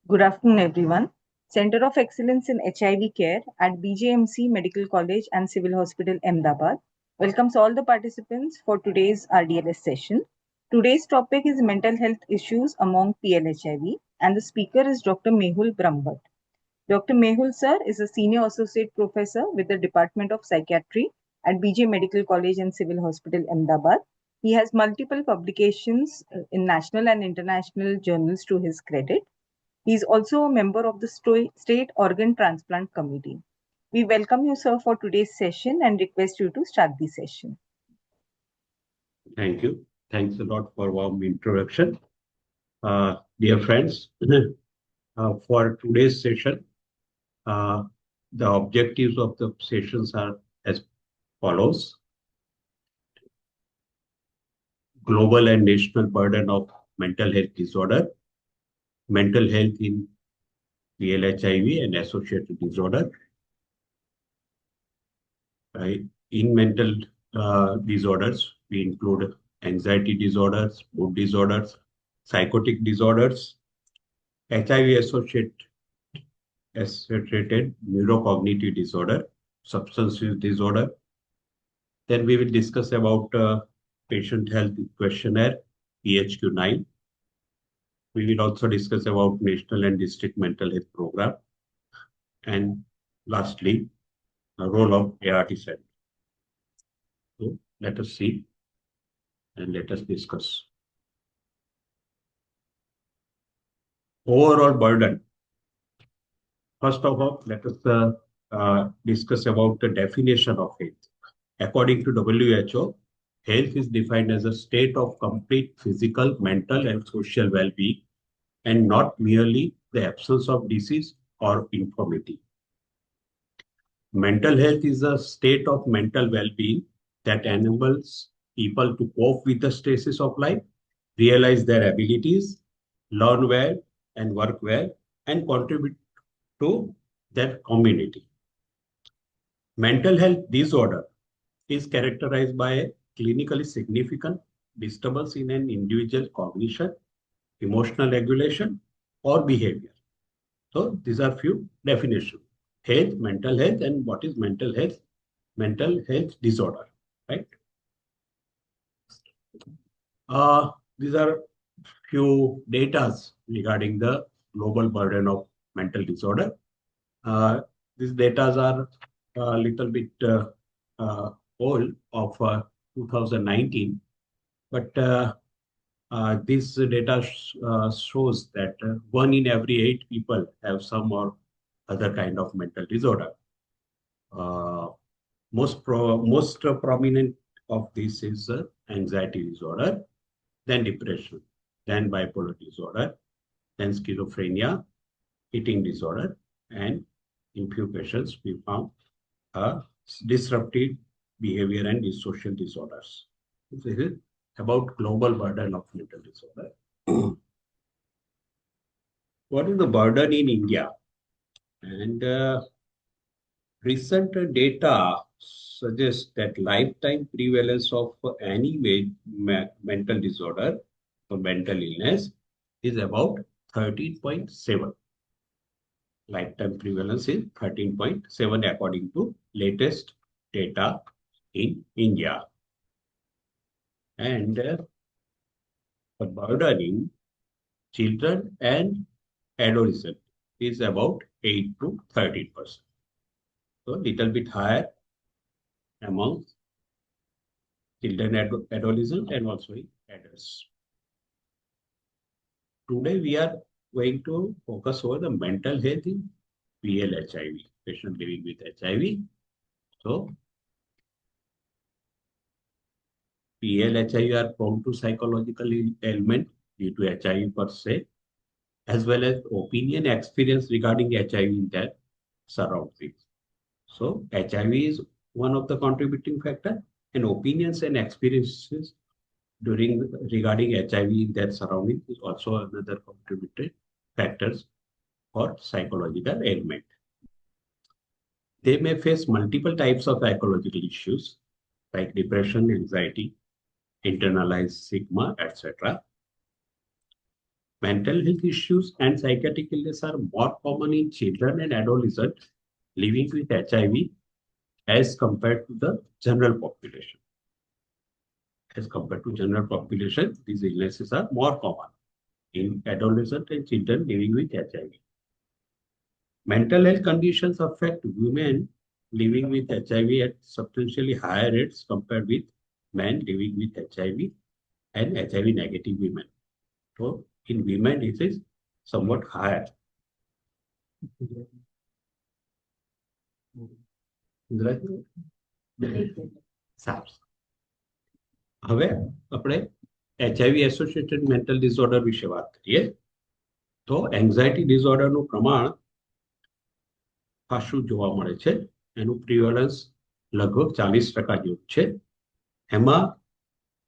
Good afternoon, everyone. Center of Excellence in HIV Care at BJMC Medical College and Civil Hospital, Ahmedabad welcomes all the participants for today's RDLS session. Today's topic is mental health issues among PLHIV, and the speaker is Dr. Mehul Brahmbhatt. Dr. Mehul sir is a senior associate professor with the Department of Psychiatry at BJ Medical College and Civil Hospital, Ahmedabad. He has multiple publications in national and international journals to his credit. He is also a member of the State Organ Transplant Committee. We welcome you, sir, for today's session and request you to start the session. Thank you. Thanks a lot for warm introduction. Dear friends, for today's session, the objectives of the sessions are as follows. Global and national burden of mental health disorder, mental health in PLHIV and associated disorder. In mental disorders, we include anxiety disorders, mood disorders, psychotic disorders, HIV-associated neurocognitive disorder, substance use disorder. Then we will discuss about patient health questionnaire, PHQ-9. We will also discuss about national and district mental health program. And lastly, the role of ART center. So let us see and let us discuss. Overall burden. First of all, let us discuss about the definition of health. According to WHO, health is defined as a state of complete physical, mental, and social well-being, and not merely the absence of disease or infirmity. Mental health is a state of mental well-being that enables people to cope with the stresses of life, realize their abilities, learn well, and work well, and contribute to their community. Mental health disorder is characterized by a clinically significant disturbance in an individual cognition, emotional regulation, or behavior. So these are few definitions. Health, and what is mental health? Mental health disorder, right? These are few data regarding the global burden of mental disorder. These data are a little bit old of 2019, but this data shows that 1 in every 8 people have some or other kind of mental disorder. Most prominent of this is anxiety disorder, then depression, then bipolar disorder, then schizophrenia, eating disorder, and in few patients we found disruptive behavior and dissocial disorders. This is about global burden of mental disorder. What is the burden in India? And recent data suggests that lifetime prevalence of any mental disorder or mental illness is about 13.7. Lifetime prevalence is 13.7 according to latest data in India. And the burden in children and adolescents is about 8 to 13%. So little bit higher among children, adolescents, and also in adults. Today we are going to focus over the mental health in PLHIV, patient living with HIV. So PLHIV are prone to psychological ailment due to HIV per se, as well as opinion experience regarding HIV in their surroundings. So HIV is one of the contributing factor, and opinions and experiences regarding HIV in their surroundings is also another contributing factors for psychological ailment. They may face multiple types of psychological issues like depression, anxiety, internalized stigma, etc. Mental health issues and psychiatric illness are more common in children and adolescents living with HIV as compared to the general population. As compared to general population, these illnesses are more common in adolescents and children living with HIV. Mental health conditions affect women living with HIV at substantially higher rates compared with men living with HIV and HIV negative women. So in women, it is somewhat higher. સારું. હવે આપણે HIV associated mental disorder વિશે વાત કરીએ તો anxiety ડિસઓર્ડરનું પ્રમાણ ખાસું જોવા મળે છે. એનું પ્રિવલન્સ લગભગ 40% જેવું છે. એમાં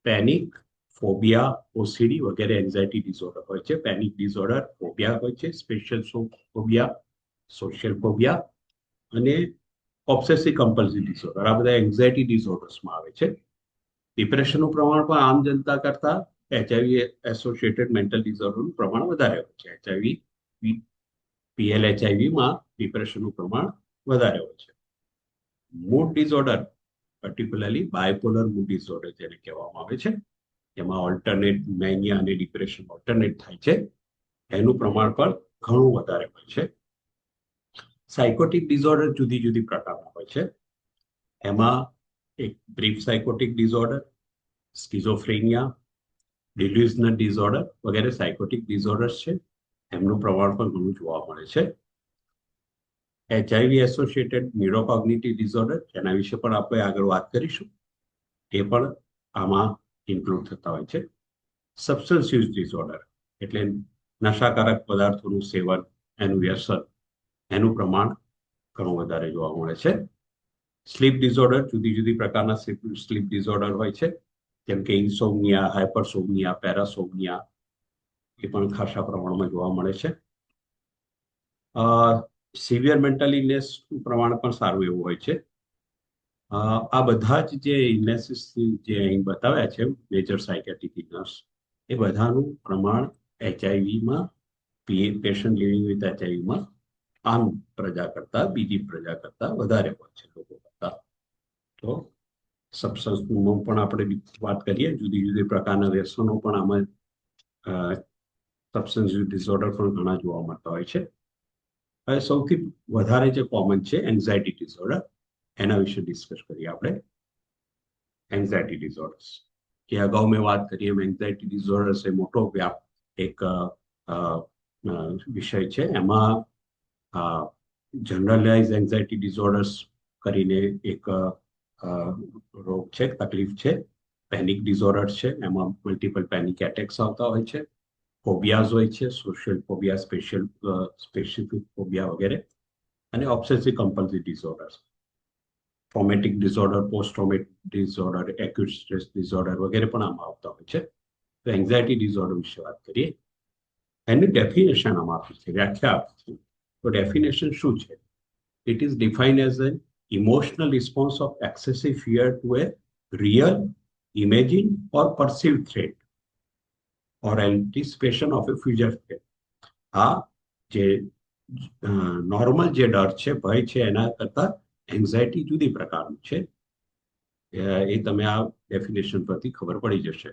પેનિક, ફોબિયા, ઓસીડી વગેરે એન્ઝાયટી ડિસઓર્ડર હોય છે. પેનિક ડિસઓર્ડર, ફોબિયા હોય છે, સ્પેશિયલ ફોબિયા, સોશિયલ ફોબિયા અને ઓબ્સેસિવ કમ્પલ્સિવ ડિસઓર્ડર. આ બધા એન્ઝાયટી ડિસઓર્ડર્સમાં આવે છે. ડિપ્રેશનનું પ્રમાણ પણ આમ જનતા કરતા HIV એસોસિએટેડ મેન્ટલ ડિસઓર્ડરનું પ્રમાણ વધારે હોય છે. HIV PLHIVમાં ડિપ્રેશનનું પ્રમાણ વધારે હોય છે. Mood disorder, particularly bipolar mood disorder જેને કહેવામાં આવે છે, જેમાં ઓલ્ટરનેટ મેનિયા અને ડિપ્રેશન ઓલ્ટરનેટ થાય છે, એનું પ્રમાણ પણ ઘણું વધારે હોય છે. સાયકોટિક ડિસઓર્ડર જુદી જુદી પ્રકારના હોય છે. એમાં એક બ્રીફ સાયકોટિક ડિસઓર્ડર, સ્કિઝોફ્રેનિયા, ડિલ્યુઝનલ ડિસઓર્ડર વગેરે સાયકોટિક ડિસઓર્ડર્સ છે. એમનું પ્રમાણ પણ ઘણું જોવા મળે છે. HIV એસોસિએટેડ ન્યુરોકોગ્નિટિવ ડિસઓર્ડર, એના વિશે પણ આપણે આગળ વાત કરીશું, એ પણ આમાં ઇન્ક્લુડ થતા હોય છે. સબસ્ટન્સ યુઝ ડિસઓર્ડર એટલે નશાકારક પદાર્થોનું સેવન, એનું વ્યસન, એનું પ્રમાણ ઘણું વધારે જોવા મળે છે. સ્લીપ ડિસઓર્ડર, જુદી જુદી પ્રકારના સ્લીપ ડિસઓર્ડર હોય છે, જેમ કે ઇન્સોમ્નિયા, હાઇપરસોમ્નિયા, પેરાસોમ્નિયા, એ પણ ખાસા પ્રમાણમાં જોવા મળે છે. સિવિયર મેન્ટલ ઇલનેસનું પ્રમાણ પણ સારું એવું હોય છે. આ બધા જ જે ઇલનેસીસ જે અહીં બતાવ્યા છે, મેજર સાયકેટ્રિક ઇલનેસ, એ બધાનું પ્રમાણ HIVમાં, પેશન્ટ લિવિંગ વિથ HIVમાં આમ પ્રજા કરતા, બીજી પ્રજા કરતા વધારે હોય છે લોકો કરતા. તો સબસ્ટન્સનું પણ આપણે વાત કરીએ, જુદી જુદી પ્રકારના વ્યસનો પણ આમાં સબસ્ટન્સ યુઝ ડિસઓર્ડર પણ ઘણા જોવા મળતા હોય છે. હવે સૌથી વધારે જે કોમન છે એન્ઝાયટી ડિસઓર્ડર, એના વિશે ડિસ્કસ કરીએ આપણે. એન્ઝાયટી ડિસઓર્ડર્સ, કે અગાઉ મેં વાત કરી એમ એન્ઝાયટી ડિસઓર્ડર્સ એ મોટો વ્યાપ એક વિષય છે. એમાં જનરલાઇઝ એન્ઝાયટી ડિસઓર્ડર્સ કરીને એક રોગ છે, તકલીફ છે. પેનિક ડિસઓર્ડર છે, એમાં મલ્ટિપલ પેનિક એટેક્સ આવતા હોય છે. ફોબિયાઝ હોય છે, સોશિયલ ફોબિયા, સ્પેસિફિક ફોબિયા વગેરે, અને obsessive compulsive disorders, traumatic disorder, post traumatic disorder, acute stress disorder વગેરે પણ આમાં આવતા હોય છે. તો એન્ઝાયટી ડિસઓર્ડર વિશે વાત કરીએ. એની ડેફિનેશન આમાં આપી છે, વ્યાખ્યા આપી છે. તો ડેફિનેશન શું છે? It is defined as an emotional response of excessive fear to a real, imagine or perceived threat or anticipation of a future threat. આ જે નોર્મલ જે ડર છે, ભય છે, એના કરતા એન્ઝાયટી જુદી પ્રકારનું છે. એ તમે આ ડેફિનેશન પરથી ખબર પડી જશે.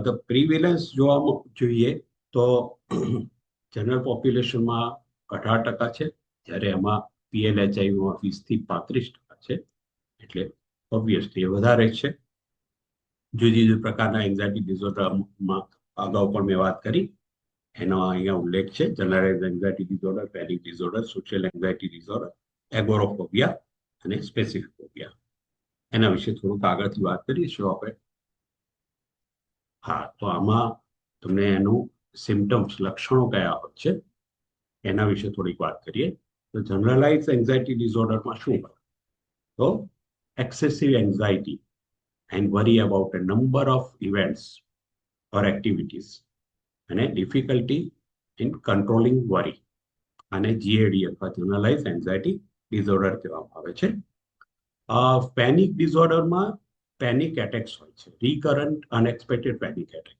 ધ પ્રિવેલન્સ જોવા જોઈએ તો જનરલ પોપ્યુલેશનમાં 18% છે, જ્યારે એમાં PLHIVમાં 20 થી 35% છે. એટલે ઓબ્વિયસલી એ વધારે છે. જુદી જુદી પ્રકારના એન્ઝાયટી ડિસઓર્ડરમાં અગાઉ પણ મેં વાત કરી, એનો અહીંયા ઉલ્લેખ છે. Generalize anxiety disorder, panic disorder, social anxiety disorder, agoraphobia અને સ્પેસિફિક ફોબિયા. એના વિશે થોડુંક આગળથી વાત કરીશું આપણે. હા, તો આમાં તમને એનું સિમ્ટમ્સ, લક્ષણો કયા હોય છે, એના વિશે થોડીક વાત કરીએ. તો જનરલાઇઝ એન્ઝાયટી ડિસઓર્ડરમાં શું હોય? તો excessive anxiety and worry about a number of events or activities, and a difficulty in controlling worry, and a GAD અથવા generalized anxiety disorder કહેવામાં આવે છે. પેનિક ડિસઓર્ડરમાં પેનિક એટેક્સ હોય છે, recurrent unexpected panic attack.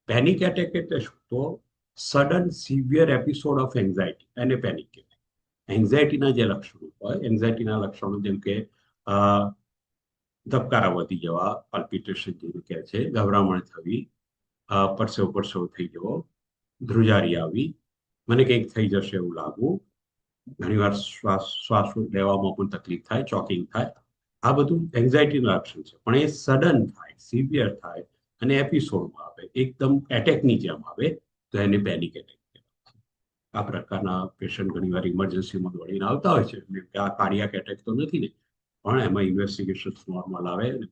Panic attack એટલે શું? તો sudden severe episode of anxiety એને પેનિક કહેવાય. એન્ઝાયટીના જે લક્ષણો હોય, એન્ઝાયટીના લક્ષણો જેમ કે ધબકારા વધી જવા, પાલ્પિટેશન જેને કહે છે, ગભરામણ થવી, પરસેવો પરસેવો થઈ જવો, ધ્રુજારી આવી, મને કંઈક થઈ જશે એવું લાગવું, ઘણીવાર શ્વાસ લેવામાં પણ તકલીફ થાય, ચોકિંગ થાય, આ બધું એન્ઝાયટીનું લક્ષણ છે. પણ એ સડન થાય, સિવિયર થાય અને એપિસોડમાં આવે, એકદમ એટેકની જેમ આવે, તો એને પેનિક એટેક કહેવાય. આ પ્રકારના પેશન્ટ ઘણીવાર ઇમરજન્સીમાં દોડીને આવતા હોય છે, કે આ કાર્ડિયાક એટેક તો નથી ને, પણ એમાં ઇન્વેસ્ટિગેશન નોર્મલ આવે અને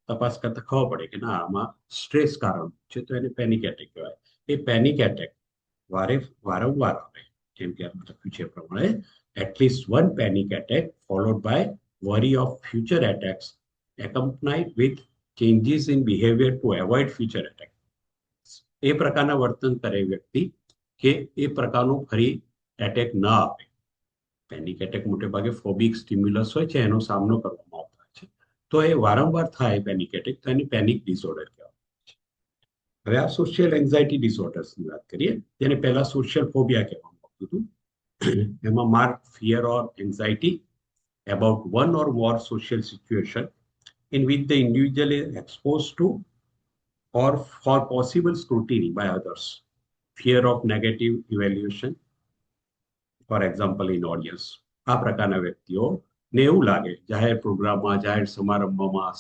તપાસ કરતા ખબર પડે કે ના, આમાં સ્ટ્રેસ કારણ છે, તો એને પેનિક એટેક કહેવાય. એ પેનિક એટેક વારંવાર આવે, જેમ કે લખ્યું છે પ્રમાણે, at least one panic attack followed by worry of future attacks accompanied with changes in behavior to avoid future attacks. એ પ્રકારના વર્તન કરે વ્યક્તિ કે એ પ્રકારનું ફરી એટેક ન આવે. પેનિક એટેક મોટે ભાગે ફોબિક સ્ટિમ્યુલસ હોય છે, એનો સામનો કરવામાં આવતો હોય છે. તો એ વારંવાર થાય પેનિક એટેક, તો એની પેનિક ડિસઓર્ડર કહેવાય છે. હવે આ સોશિયલ એન્ઝાયટી ડિસઓર્ડર્સની વાત કરીએ, તેને પહેલા સોશિયલ ફોબિયા કહેવામાં આવતું હતું. એમાં mark fear or anxiety about one or more social situation in which the individual is exposed to or for possible scrutiny by others. Fear of negative evaluation, for example, in audience. આ પ્રકારના વ્યક્તિઓને એવું લાગે, જાહેર પ્રોગ્રામમાં, જાહેર સમારંભમાં,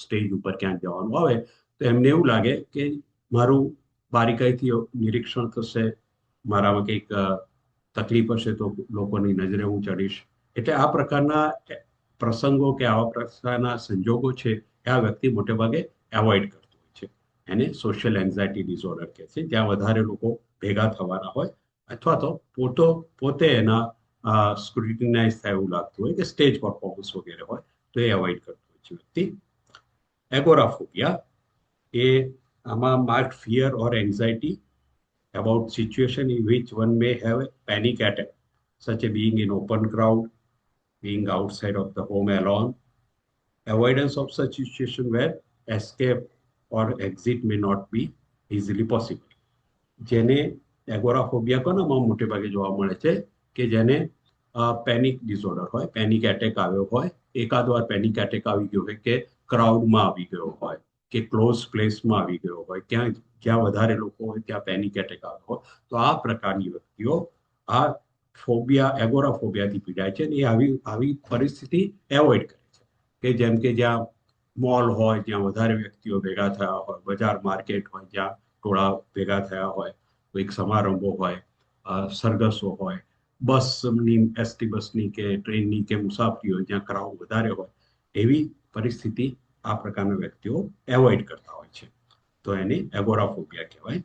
stage ઉપર ક્યાંક જવાનું આવે, તો એમને એવું લાગે કે મારું બારીકાઈથી નિરીક્ષણ થશે, મારામાં કંઈક તકલીફ હશે તો લોકોની નજરે હું ચડીશ. એટલે આ પ્રકારના પ્રસંગો કે આવા પ્રકારના સંજોગો છે, એ આ વ્યક્તિ મોટે ભાગે એવોઇડ કરતો હોય છે. એને સોશિયલ એન્ઝાયટી ડિસઓર્ડર કહે છે, જ્યાં વધારે લોકો ભેગા થવાના હોય, અથવા તો પોતે એના સ્ક્રુટિનાઇઝ થાય એવું લાગતું હોય, કે સ્ટેજ પરફોર્મન્સ વગેરે હોય, તો એ એવોઇડ કરતો હોય છે વ્યક્તિ. એગોરાફોબિયા એ આમાં mark fear or anxiety about situation in which one may have a panic attack, such as being in open crowd, being outside of the home alone, avoidance of such situation where escape or exit may not be easily possible. જેને એગોરાફોબિયા કોનામાં મોટે ભાગે જોવા મળે છે? કે જેને panic disorder હોય, panic attack આવ્યો હોય, એકાદ વાર પેનિક એટેક આવી ગયો હોય, કે ક્રાઉડમાં આવી ગયો હોય, કે ક્લોઝ પ્લેસમાં આવી ગયો હોય, જ્યાં વધારે લોકો હોય ત્યાં પેનિક એટેક આવ્યો હોય, તો આ પ્રકારની વ્યક્તિઓ આ એગોરાફોબિયાથી પીડાય છે, અને આવી પરિસ્થિતિ એવોઇડ કરે છે. કે જેમ કે જ્યાં મોલ હોય, જ્યાં વધારે વ્યક્તિઓ ભેગા થયા હોય, બજાર માર્કેટ હોય, જ્યાં ટોળા ભેગા થયા હોય, કોઈક સમારંભો હોય, સરઘસો હોય, એસટી બસની કે ટ્રેનની કે મુસાફરી હોય, જ્યાં ક્રાઉડ વધારે હોય, એવી પરિસ્થિતિ આ પ્રકારના વ્યક્તિઓ એવોઇડ કરતા હોય છે. તો એને એગોરાફોબિયા કહેવાય.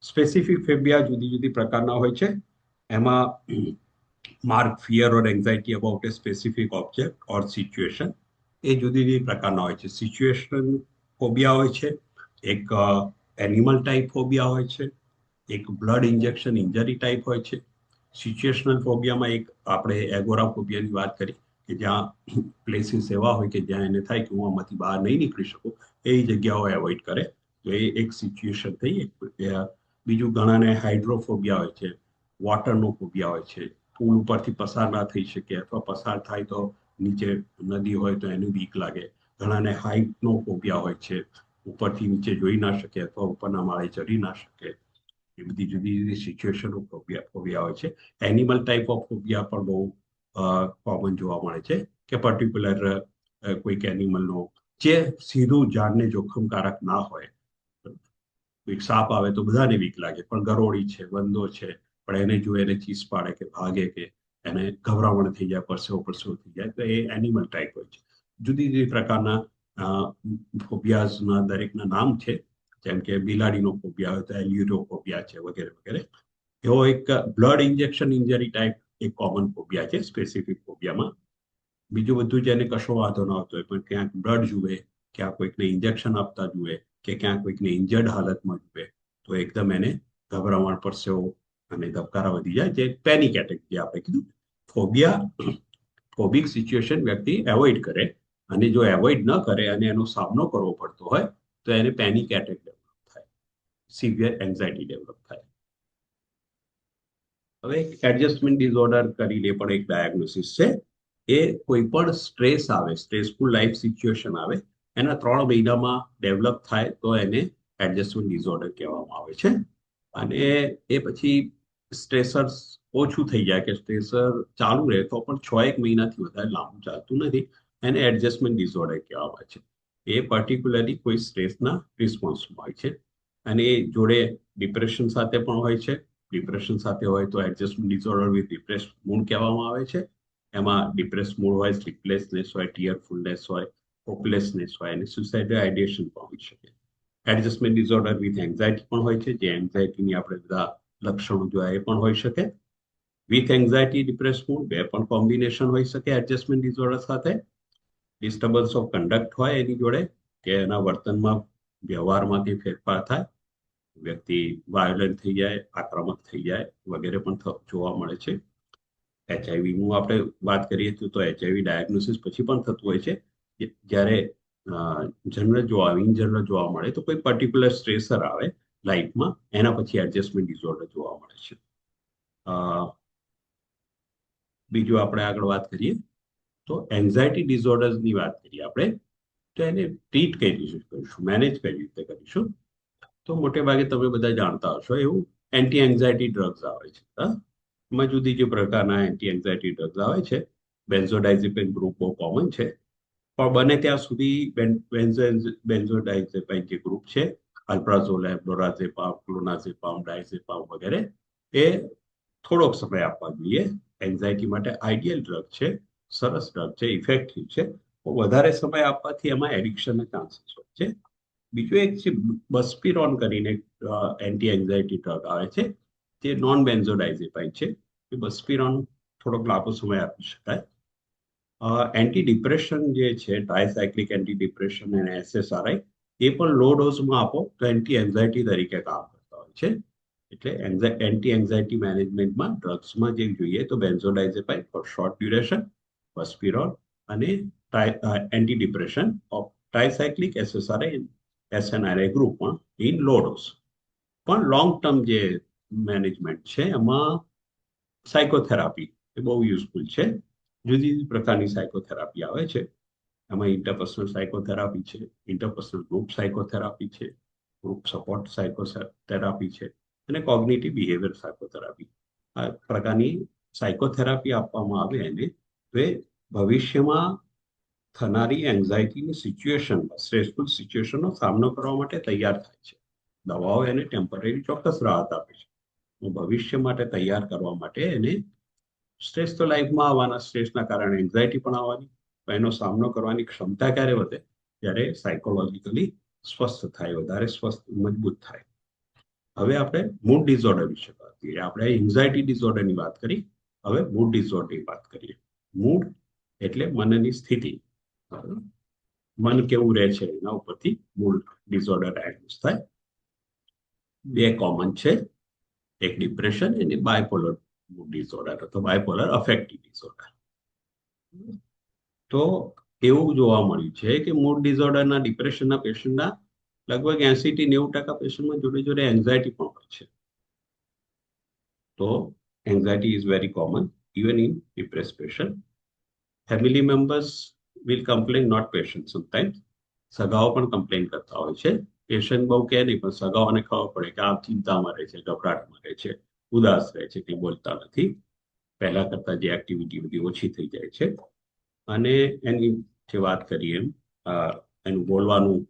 સ્પેસિફિક ફોબિયા જુદી જુદી પ્રકારના હોય છે. એમાં mark fear or anxiety about a specific object or situation, એ જુદી જુદી પ્રકારના હોય છે. સિચ્યુએશન ફોબિયા હોય છે, એક એનિમલ ટાઈપ ફોબિયા હોય છે, એક બ્લડ ઇન્જેક્શન ઇન્જરી ટાઈપ હોય છે. સિચ્યુએશનલ ફોબિયામાં એક આપણે એગોરાફોબિયાની વાત કરી, કે જ્યાં પ્લેસીસ એવા હોય કે જ્યાં એને થાય કે હું આમાંથી બહાર નહીં નીકળી શકું, એ જગ્યાઓ એવોઇડ કરે, તો એ એક સિચ્યુએશન થઈ. બીજું ઘણાને હાઇડ્રોફોબિયા હોય છે, વોટરનો ફોબિયા હોય છે, પુલ ઉપરથી પસાર ના થઈ શકે, અથવા પસાર થાય તો નીચે નદી હોય તો એનું બીક લાગે. ઘણાને હાઇટનો ફોબિયા હોય છે, ઉપરથી નીચે જોઈ ના શકે, અથવા ઉપરના માળે ચડી ના શકે. એ બધી જુદી જુદી સિચ્યુએશનો ફોબિયા હોય છે. એનિમલ ટાઈપ ઓફ ફોબિયા પણ બહુ કોમન જોવા મળે છે, કે પર્ટિક્યુલર કોઈક એનિમલનો જે સીધું જાનને જોખમકારક ના હોય. કોઈક સાપ આવે તો બધાને બીક લાગે, પણ ગરોળી છે, વંદો છે, પણ એને જો એને ચીસ પાડે કે ભાગે, કે એને ગભરામણ થઈ જાય, પરસેવો થઈ જાય, તો એ એનિમલ ટાઈપ હોય છે. જુદી જુદી પ્રકારના ફોબિયાઝના દરેકના નામ છે. જેમ કે બિલાડીનો ફોબિયા હોય તો એલ્યુરોફોબિયા છે, વગેરે વગેરે. એવો એક બ્લડ ઇન્જેક્શન ઇન્જરી ટાઈપ એક કોમન ફોબિયા છે સ્પેસિફિક ફોબિયામાં. બીજું બધું જેને કશો વાંધો ન આવતો હોય, પણ ક્યાંક બ્લડ જુએ, ક્યાં કોઈકને ઇન્જેક્શન આપતા જુએ, કે ક્યાં કોઈકને ઇન્જર્ડ હાલતમાં જુએ, તો એકદમ એને ગભરામણ, પરસેવો અને ધબકારા વધી જાય, જે પેનિક એટેક જે આપણે કીધું. ફોબિક સિચ્યુએશન વ્યક્તિ એવોઇડ કરે, અને જો એવોઇડ ન કરે અને એનો સામનો કરવો પડતો હોય, તો એને પેનિક એટેક ડેવલપ થાય. સિવિયર એન્ઝાયટી ડેવલપ થાય. હવે એડજસ્ટમેન્ટ ડિસઓર્ડર કરીને પણ એક ડાયગ્નોસિસ છે. એ કોઈ પણ સ્ટ્રેસ આવે, સ્ટ્રેસફુલ લાઈફ સિચ્યુએશન આવે, એના 3 મહિનામાં ડેવલપ થાય તો એને એડજસ્ટમેન્ટ ડિસઓર્ડર કહેવામાં આવે છે. અને એ પછી સ્ટ્રેસર ઓછું થઈ જાય કે સ્ટ્રેસર ચાલુ રહે તો પણ 6-1 મહિનાથી વધારે લાંબુ ચાલતું નથી, એને એડજસ્ટમેન્ટ ડિસઓર્ડર કહેવામાં આવે છે. એ પર્ટિક્યુલરલી કોઈ સ્ટ્રેસના રિસ્પોન્સમાં હોય છે. અને એ જોડે ડિપ્રેશન સાથે પણ હોય છે. ડિપ્રેશન સાથે હોય તો adjustment disorder with depress mood કહેવામાં આવે છે. એમાં ડિપ્રેસ મૂડ હોય, સ્લીપલેસનેસ હોય, ટીયરફુલનેસ હોય, હોપલેસનેસ હોય અને સુસાઇડલ આઇડિયેશન પણ હોઈ શકે. એડજસ્ટમેન્ટ ડિસઓર્ડર વિથ એન્ઝાયટી પણ હોય છે, જે એન્ઝાયટીની આપણે બધા લક્ષણો જોયા એ પણ હોઈ શકે. વિથ એન્ઝાયટી ડિપ્રેસ મૂડ બે પણ કોમ્બિનેશન હોઈ શકે એડજસ્ટમેન્ટ ડિસઓર્ડર સાથે. ડિસ્ટર્બન્સ ઓફ કન્ડક્ટ હોય એની જોડે, કે એના વર્તનમાં, વ્યવહારમાં કંઈ ફેરફાર થાય, વ્યક્તિ વાયોલન્ટ થઈ જાય, આક્રમક થઈ જાય વગેરે પણ જોવા મળે છે. એચઆઈવીનું આપણે વાત કરીએ તો એચઆઈવી ડાયગ્નોસિસ પછી પણ થતું હોય છે, જ્યારે જનરલ જોવા મળે તો કોઈ પર્ટિક્યુલર સ્ટ્રેસર આવે લાઈફમાં, એના પછી એડજસ્ટમેન્ટ ડિસઓર્ડર જોવા મળે છે. બીજું આપણે આગળ વાત કરીએ તો એન્ઝાયટી ડિસઓર્ડર્સની વાત કરીએ આપણે, તો એને ટ્રીટ કઈ રીતે કરીશું, મેનેજ કઈ રીતે કરીશું. તો મોટે ભાગે તમે બધા જાણતા હશો એવું એન્ટી એન્ઝાયટી ડ્રગ્સ આવે છે. એમાં જુદી જુદી પ્રકારના એન્ટી એન્ઝાયટી ડ્રગ્સ આવે છે. બેન્ઝોડાઇઝેપિન ગ્રુપ બહુ કોમન છે, પણ બને ત્યાં સુધી બેન્ઝોડાઇઝેપાઇન જે ગ્રુપ છે, અલ્પ્રાઝોલેમ, લોરાઝેપામ, ક્લોનાઝેપામ, ડાયઝેપામ વગેરે, એ થોડોક સમય આપવા જોઈએ. એન્ઝાયટી માટે આઈડિયલ ડ્રગ છે, સરસ ડ્રગ છે, ઇફેક્ટિવ છે. વધારે સમય આપવાથી એમાં એડિક્શનના ચાન્સીસ હોય છે. બીજું એક છે બસ્પિરોન કરીને એન્ટી એન્ઝાયટી ડ્રગ આવે છે, જે નોન બેન્ઝોડાઇઝેપાઇન છે. એ બસ્પિરોન થોડોક લાંબો સમય આપી શકાય. એન્ટી ડિપ્રેશન જે છે, ટ્રાયસાયક્લિક એન્ટી ડિપ્રેશન અને એસએસઆરઆઈ, એ પણ લો ડોઝમાં આપો તો એન્ટી એન્ઝાયટી તરીકે કામ કરતા હોય છે. એટલે એન્ટી એન્ઝાયટી મેનેજમેન્ટમાં ડ્રગ્સમાં જે જોઈએ તો બેન્ઝોડાઇઝેપાઇન ફોર શોર્ટ ડ્યુરેશન, બસ્પિરોન અને એન્ટી ડિપ્રેશન ઓફ ટ્રાયસાયક્લિક એસએસઆરઆઈ એસએનઆરઆઈ ગ્રુપમાં ઇન લો ડોઝ. પણ લોંગ ટર્મ જે મેનેજમેન્ટ છે એમાં સાયકોથેરાપી એ બહુ યુઝફુલ છે. જુદી જુદી પ્રકારની સાયકોથેરાપી આવે છે. એમાં ઇન્ટરપર્સનલ સાયકોથેરાપી છે, ઇન્ટરપર્સનલ ગ્રુપ સાયકોથેરાપી છે, ગ્રુપ સપોર્ટ સાયકોથેરાપી છે, અને કોગ્નિટિવ બિહેવિયર સાયકોથેરાપી. આ પ્રકારની સાયકોથેરાપી આપવામાં આવે એને તો એ ભવિષ્યમાં થનારી એન્ઝાયટીની સિચ્યુએશનમાં, સ્ટ્રેસફુલ સિચ્યુએશનનો સામનો કરવા માટે તૈયાર થાય છે. દવાઓ એને ટેમ્પરરી ચોક્કસ રાહત આપે છે, ભવિષ્ય માટે તૈયાર કરવા માટે એને સ્ટ્રેસ તો લાઈફમાં આવવાના, સ્ટ્રેસના કારણે એન્ઝાયટી પણ આવવાની, એનો સામનો કરવાની ક્ષમતા ક્યારે વધે, જ્યારે સાયકોલોજીકલી સ્વસ્થ થાય, વધારે સ્વસ્થ મજબૂત થાય. હવે આપણે મૂડ ડિસઓર્ડર વિશે વાત કરીએ. આપણે એન્ઝાયટી ડિસઓર્ડરની વાત કરી, હવે મૂડ ડિસઓર્ડરની વાત કરીએ. મૂડ એટલે મનની સ્થિતિ, મન કેવું રહે છે એના ઉપરથી મૂડ ડિસઓર્ડર ડાયગ્નોસ થાય. બે કોમન છે, એક ડિપ્રેશન અને બાયપોલર મૂડ ડિસઓર્ડર અથવા બાયપોલર અફેક્ટિવ ડિસઓર્ડર. તો એવું જોવા મળ્યું છે કે મૂડ ડિસઓર્ડરના, ડિપ્રેશનના પેશન્ટના લગભગ 80-90% પેશન્ટમાં જોડે જોડે એન્ઝાયટી પણ હોય છે. તો anxiety is very common even in depress patient. Family members will complain, not patient sometimes. સગાઓ પણ કમ્પ્લેન કરતા હોય છે. પેશન્ટ બહુ કહે નહીં, પણ સગાઓને ખબર પડે કે આ ચિંતામાં રહે છે, ગભરાટમાં રહે છે, ઉદાસ રહે છે, કંઈ બોલતા નથી. પહેલા કરતા જે એક્ટિવિટી બધી ઓછી થઈ જાય છે. અને એની જે વાત કરીએ એમ એનું બોલવાનું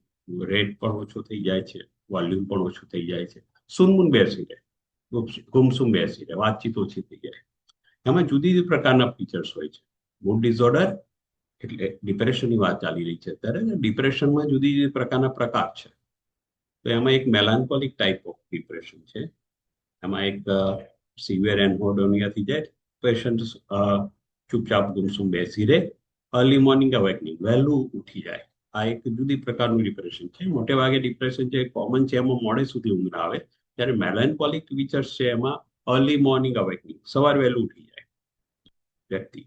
રેટ પણ ઓછો થઈ જાય છે, વોલ્યુમ પણ ઓછું થઈ જાય છે, સુનમુન બેસી રહે, ગુમસુમ બેસી રહે, વાતચીત ઓછી થઈ જાય. એમાં જુદી જુદી પ્રકારના ફીચર્સ હોય છે. મૂડ ડિસઓર્ડર એટલે ડિપ્રેશનની વાત ચાલી રહી છે અત્યારે. ડિપ્રેશનમાં જુદી જુદી પ્રકારના પ્રકાર છે. તો એમાં એક મેલાન્કોલિક ટાઈપ ઓફ ડિપ્રેશન છે. એમાં એક સિવિયર એનહોડોનિયા થઈ જાય, પેશન્ટ ચૂપચાપ ગુમસુમ બેસી રહે, અર્લી મોર્નિંગ અવેકનિંગ, વહેલું ઉઠી જાય. આ એક જુદી પ્રકારનું ડિપ્રેશન છે. મોટે ભાગે ડિપ્રેશન જે કોમન છે એમાં મોડે સુધી ઊંઘ આવે, જ્યારે મેલાન્કોલિક ફીચર્સ છે એમાં અર્લી મોર્નિંગ અવેકનિંગ, સવાર વહેલું ઉઠી જાય વ્યક્તિ.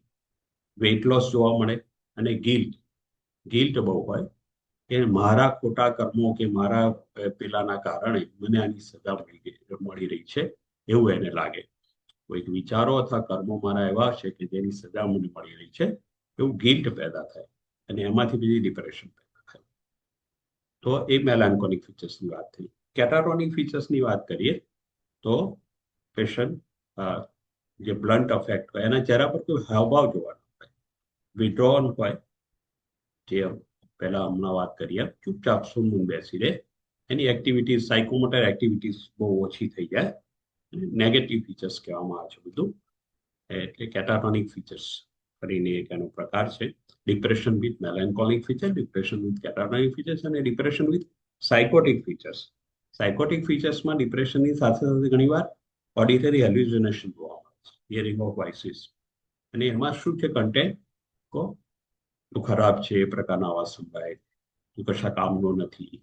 વેઇટ લોસ જોવા મળે અને ગિલ્ટ બહુ હોય. કે મારા ખોટા કર્મો કે મારા પેલાના કારણે મને આની સજા મળી રહી છે એવું એને લાગે. કોઈક વિચારો અથવા કર્મો મારા એવા છે કે જેની સજા મને મળી રહી છે એવું ગિલ્ટ પેદા થાય અને એમાંથી બીજી ડિપ્રેશન પેદા થાય. તો એ મેલાન્કોલિક ફીચર્સની વાત થઈ. કેટાટોનિક ફીચર્સની વાત કરીએ તો પેશન્ટ જે બ્લન્ટ અફેક્ટ હોય એના ચહેરા પર કોઈ હાવભાવ જોવાનો હોય, વિડ્રોન હોય, જે પહેલા હમણાં વાત કરીએ ચૂપચાપ સુમન બેસી રહે, એની એક્ટિવિટીઝ સાયકોમોટર એક્ટિવિટીઝ બહુ ઓછી થઈ જાય. નેગેટિવ ફીચર્સ કહેવામાં આવે છે બધું, એટલે કેટાટોનિક ફીચર્સ કરીને એક એનો પ્રકાર છે. Depression with melancholic feature, depression with catatonic features અને depression with psychotic features. Psychotic ફીચર્સમાં ડિપ્રેશનની સાથે સાથે ઘણીવાર ઓડિટરી હેલ્યુસિનેશન જોવા મળે છે, હિયરિંગ ઓફ વોઇસીસ. અને એમાં શું છે કન્ટેન્ટ કો તું ખરાબ છે એ પ્રકારના અવાજ સંભળાય, તું કશા કામનો નથી,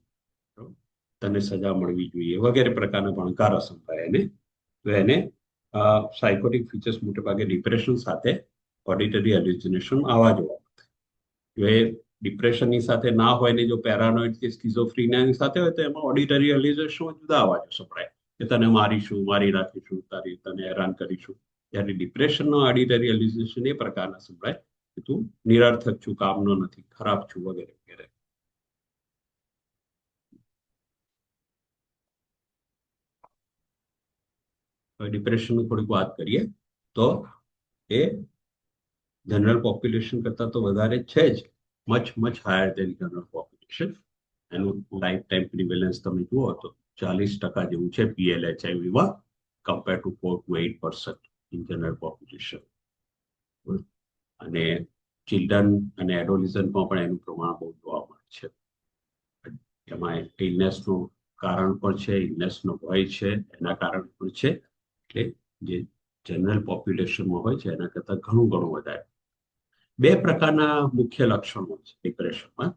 તને સજા મળવી જોઈએ વગેરે પ્રકારના ભણકારો સંભળાય એને. તો એને સાયકોટિક ફીચર્સ મોટે ભાગે ડિપ્રેશન સાથે ઓડિટરી હેલ્યુસિનેશન આવા જોવા મળે. જો એ ડિપ્રેશનની સાથે ના હોય ને જો પેરાનોઇડ કે સ્કિઝોફ્રેનિયાની સાથે હોય તો એમાં ઓડિટરી હેલ્યુસિનેશનમાં જુદા અવાજો સંભળાય કે તને મારીશું, મારી રાખીશું, તને હેરાન કરીશું. જ્યારે ડિપ્રેશનનો ઓડિટરી હેલ્યુસિનેશન એ પ્રકારના સંભળાય કે તું નિરર્થક છું, કામનો નથી, ખરાબ છું વગેરે વગેરે. ડિપ્રેશનની થોડીક વાત કરીએ તો એ જનરલ પોપ્યુલેશન કરતા તો વધારે છે જ, much higher than general population. એનું લાઈફ ટાઈમ પ્રિવેલન્સ તમે જુઓ તો 40% જેવું છે PLHIVમાં compare to 4 to 8% in general population. અને ચિલ્ડ્રન અને એડોલિસન્ટમાં પણ એનું પ્રમાણ બહુ જોવા મળે છે. એમાં ઇલનેસનું કારણ પણ છે, ઇલનેસનો ભય છે, એના કારણ પણ છે. એટલે જે જનરલ પોપ્યુલેશનમાં હોય છે એના કરતાં ઘણું વધારે. બે પ્રકારના મુખ્ય લક્ષણો છે ડિપ્રેશનમાં.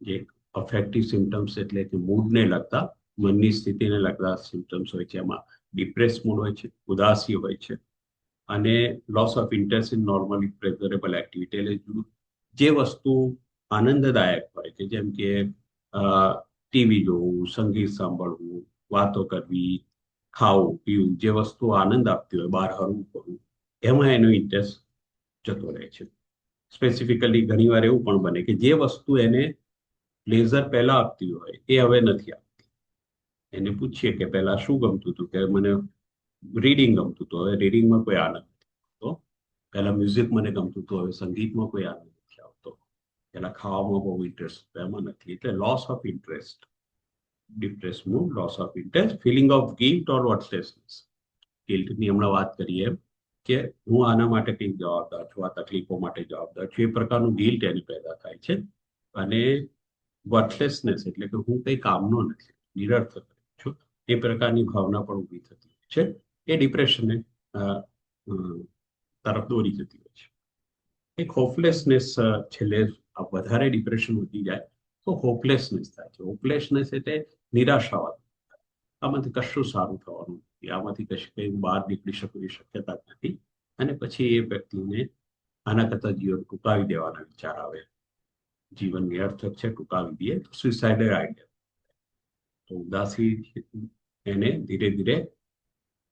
જે અફેક્ટિવ સિમ્ટમ્સ એટલે કે મૂડને લગતા, મનની સ્થિતિને લગતા સિમ્ટમ્સ હોય છે. એમાં ડિપ્રેસ મૂડ હોય છે, ઉદાસી હોય છે, અને loss of interest in normally pleasurable activity. એટલે જે વસ્તુ આનંદદાયક હોય છે, જેમ કે ટીવી જોવું, સંગીત સાંભળવું, વાતો કરવી, ખાવું પીવું, જે વસ્તુ આનંદ આપતી હોય, બહાર હરવું ફરવું, એમાં એનો ઇન્ટરેસ્ટ જતો રહે છે. સ્પેસિફિકલી ઘણીવાર એવું પણ બને કે જે વસ્તુ એને પ્લેઝર પહેલા આપતી હોય એ હવે નથી આપતી. એને પૂછીએ કે પહેલા શું ગમતું હતું, કે મને રીડિંગ ગમતું હતું, હવે રીડિંગમાં કોઈ આનંદ નથી આવતો. પહેલા મ્યુઝિક મને ગમતું હતું, હવે સંગીતમાં કોઈ આનંદ નથી આવતો. પહેલા ખાવામાં બહુ ઇન્ટરેસ્ટ હતો, એમાં નથી. એટલે loss of interest, depress mood, loss of interest, feeling of guilt or worthlessness. ગિલ્ટની હમણાં વાત કરીએ કે હું આના માટે કંઈક જવાબદાર છું, આ તકલીફો માટે જવાબદાર છું, એ પ્રકારનું ગિલ્ટ એની પેદા થાય છે. અને વર્થલેસનેસ એટલે કે હું કંઈ કામનો નથી, નિરર્થક છું, એ પ્રકારની ભાવના પણ ઊભી થતી હોય છે. એ ડિપ્રેશનને તરફ દોરી જતી હોય છે. એક હોપલેસનેસ, છેલ્લે વધારે ડિપ્રેશન વધી જાય તો હોપલેસનેસ થાય છે. હોપલેસનેસ એટલે નિરાશાવાદ, આમાંથી કશું સારું થવાનું નથી, આમાંથી કંઈ બહાર નીકળી શકવાની શક્યતા જ નથી. અને પછી એ વ્યક્તિને આના કરતા જીવન ટૂંકાવી દેવાના વિચાર આવે, જીવન નિરર્થક છે, ટૂંકાવી દઈએ, તો સુસાઇડલ આઈડિયા. તો ઉદાસી એને ધીરે ધીરે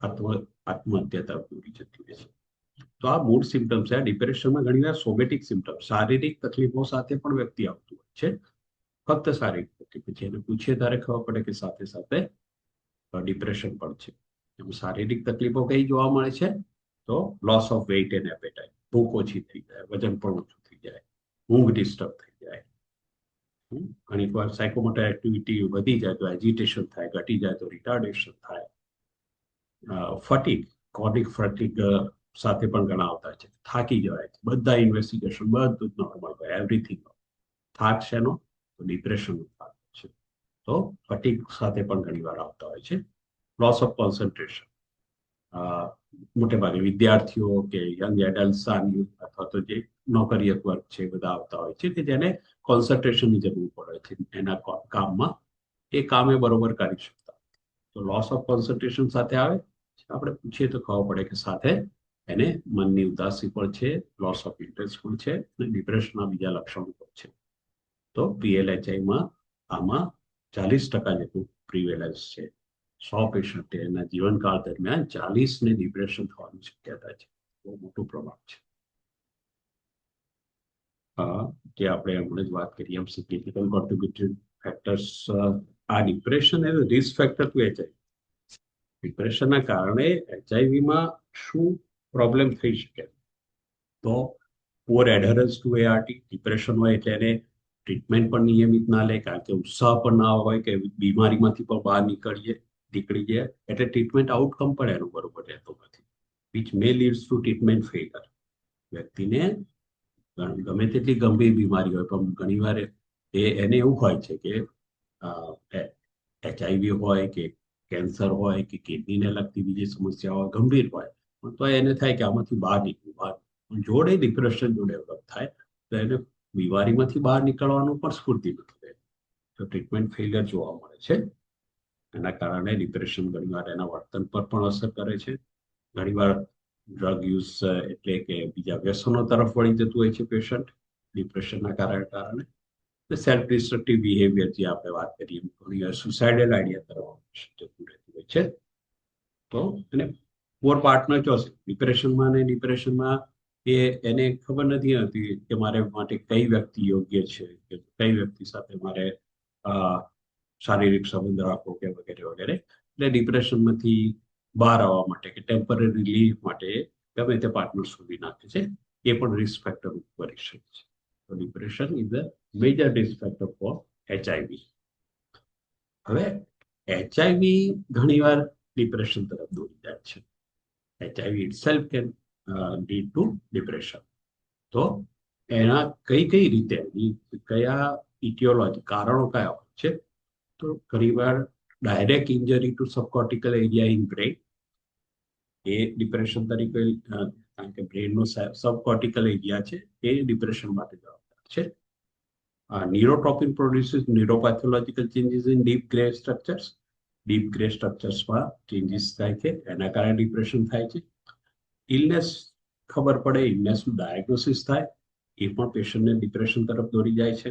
આત્મહત્યા તરફ દોરી જતી હોય છે. તો આ મૂડ સિમ્ટમ્સ છે. ડિપ્રેશનમાં ઘણીવાર સોમેટિક સિમ્ટમ્સ, શારીરિક તકલીફો સાથે પણ વ્યક્તિ આવતું હોય છે. ફક્ત શારીરિક તકલીફ, જેને પૂછીએ ત્યારે ખબર પડે કે સાથે સાથે ડિપ્રેશન પણ છે. એમાં શારીરિક તકલીફો કઈ જોવા મળે છે તો loss of weight and appetite, ભૂખ ઓછી થઈ જાય, વજન પણ ઓછું થઈ જાય, ઊંઘ ડિસ્ટર્બ થઈ જાય. ઘણીક વાર સાયકોમોટર એક્ટિવિટી વધી જાય તો એજિટેશન થાય, ઘટી જાય તો રિટાર્ડેશન થાય. ફટીગ, ક્રોનિક ફટીગ સાથે પણ ઘણા આવતા છે. થાકી જવાય, બધા ઇન્વેસ્ટિગેશન બધું જ નોર્મલ હોય, એવરીથિંગ. થાક છે એનો તો ડિપ્રેશનનો થાક છે. તો ફટીગ સાથે પણ ઘણી વાર આવતા હોય છે. લોસ ઓફ કોન્સન્ટ્રેશન, મોટે ભાગે વિદ્યાર્થીઓ કે યંગ એડલ્ટ અથવા તો જે નોકરિયાત વર્ગ છે બધા આવતા હોય છે કે જેને કોન્સન્ટ્રેશનની જરૂર પડે છે એના કામમાં, એ કામ એ બરોબર કરી શકતા. તો લોસ ઓફ કોન્સન્ટ્રેશન સાથે આવે, આપણે પૂછીએ તો ખબર પડે કે સાથે એને મનની ઉદાસી પણ છે, લોસ ઓફ ઇન્ટરેસ્ટ પણ છે, અને ડિપ્રેશનના બીજા લક્ષણો પણ છે. તો PLHI-માં આમાં 40% જેટલું પ્રિવેલન્સ છે. 100 પેશન્ટ એના જીવનકાળ દરમિયાન 40ને ડિપ્રેશન થવાની શક્યતા છે. બહુ મોટું પ્રમાણ છે. જે આપણે હમણાં જ વાત કરી એમ સિગ્નિફિકન્ટ કોન્ટ્રીબ્યુટિંગ ફેક્ટર્સ. આ depression as risk factor to HIV. ડિપ્રેશનના કારણે HIV-માં શું પ્રોબ્લેમ થઈ શકે? તો poor adherence to ART. Depression હોય એટલે એને ટ્રીટમેન્ટ પણ નિયમિત ના લે, કારણ કે ઉત્સાહ પણ ના હોય કે બીમારીમાંથી પણ બહાર નીકળી જાય, એટલે ટ્રીટમેન્ટ આઉટકમ પણ એનું બરોબર રહેતો નથી, which may leads two treatment failure. વ્યક્તિને ગમે તેટલી ગંભીર બીમારી હોય પણ ઘણીવાર એને એવું હોય છે કે HIV હોય કે કેન્સર હોય કે કિડનીને લગતી બીજી સમસ્યા હોય, ગંભીર હોય, તો એને થાય કે આમાંથી બહાર નીકળવું. જોડે ડિપ્રેશન જો ડેવલપ થાય તો એને બીમારીમાંથી બહાર નીકળવાનું પણ સ્ફૂર્તિ નથી રહે, તો ટ્રીટમેન્ટ ફેલિયર જોવા મળે છે. એના કારણે ડિપ્રેશન ઘણીવાર એના વર્તન પર પણ અસર કરે છે. ઘણીવાર ડ્રગ યુઝ એટલે કે બીજા વ્યસનો તરફ વળી જતું હોય છે પેશન્ટ ડિપ્રેશનના કારણે. સેલ્ફ ડિસ્ટ્રક્ટિવ બિહેવિયર જે આપણે વાત કરીએ, ઘણીવાર સુસાઇડલ આઈડિયા તરફ જતું રહેતું હોય છે. તો એને પુઅર પાર્ટનર ચોઇસ. ડિપ્રેશનમાં એને ખબર નથી હોતી કે મારે માટે કઈ વ્યક્તિ યોગ્ય છે, કે કઈ વ્યક્તિ સાથે મારે શારીરિક સંબંધ રાખવો કે વગેરે વગેરે. એટલે ડિપ્રેશનમાંથી બહાર આવવા માટે કે ટેમ્પરરી રિલીફ માટે ગમે તે પાર્ટનર શોધી નાખે છે. એ પણ રિસ્ક ફેક્ટર બની શકે છે. તો depression is the major risk factor for HIV. હવે HIV ઘણીવાર ડિપ્રેશન તરફ દોરી જાય છે. HIV itself can lead to depression. તો એના કઈ રીતે કયા ઇટિયોલોજી કારણો કયા હોય છે? તો ઘણીવાર direct injury to subcortical area in brain એ ડિપ્રેશન તરીકે, કારણ કે બ્રેઇનનો સબકોર્ટિકલ એરિયા છે એ ડિપ્રેશન માટે જવાબદાર છે. Neurotropin produces neuropathological changes in deep grey structures. Deep grey સ્ટ્રક્ચર્સમાં ચેન્જીસ થાય છે, એના કારણે ડિપ્રેશન થાય છે. ઇલનેસ ખબર પડે, ઇલનેસનું ડાયગ્નોસિસ થાય, એ પણ પેશન્ટને ડિપ્રેશન તરફ દોરી જાય છે.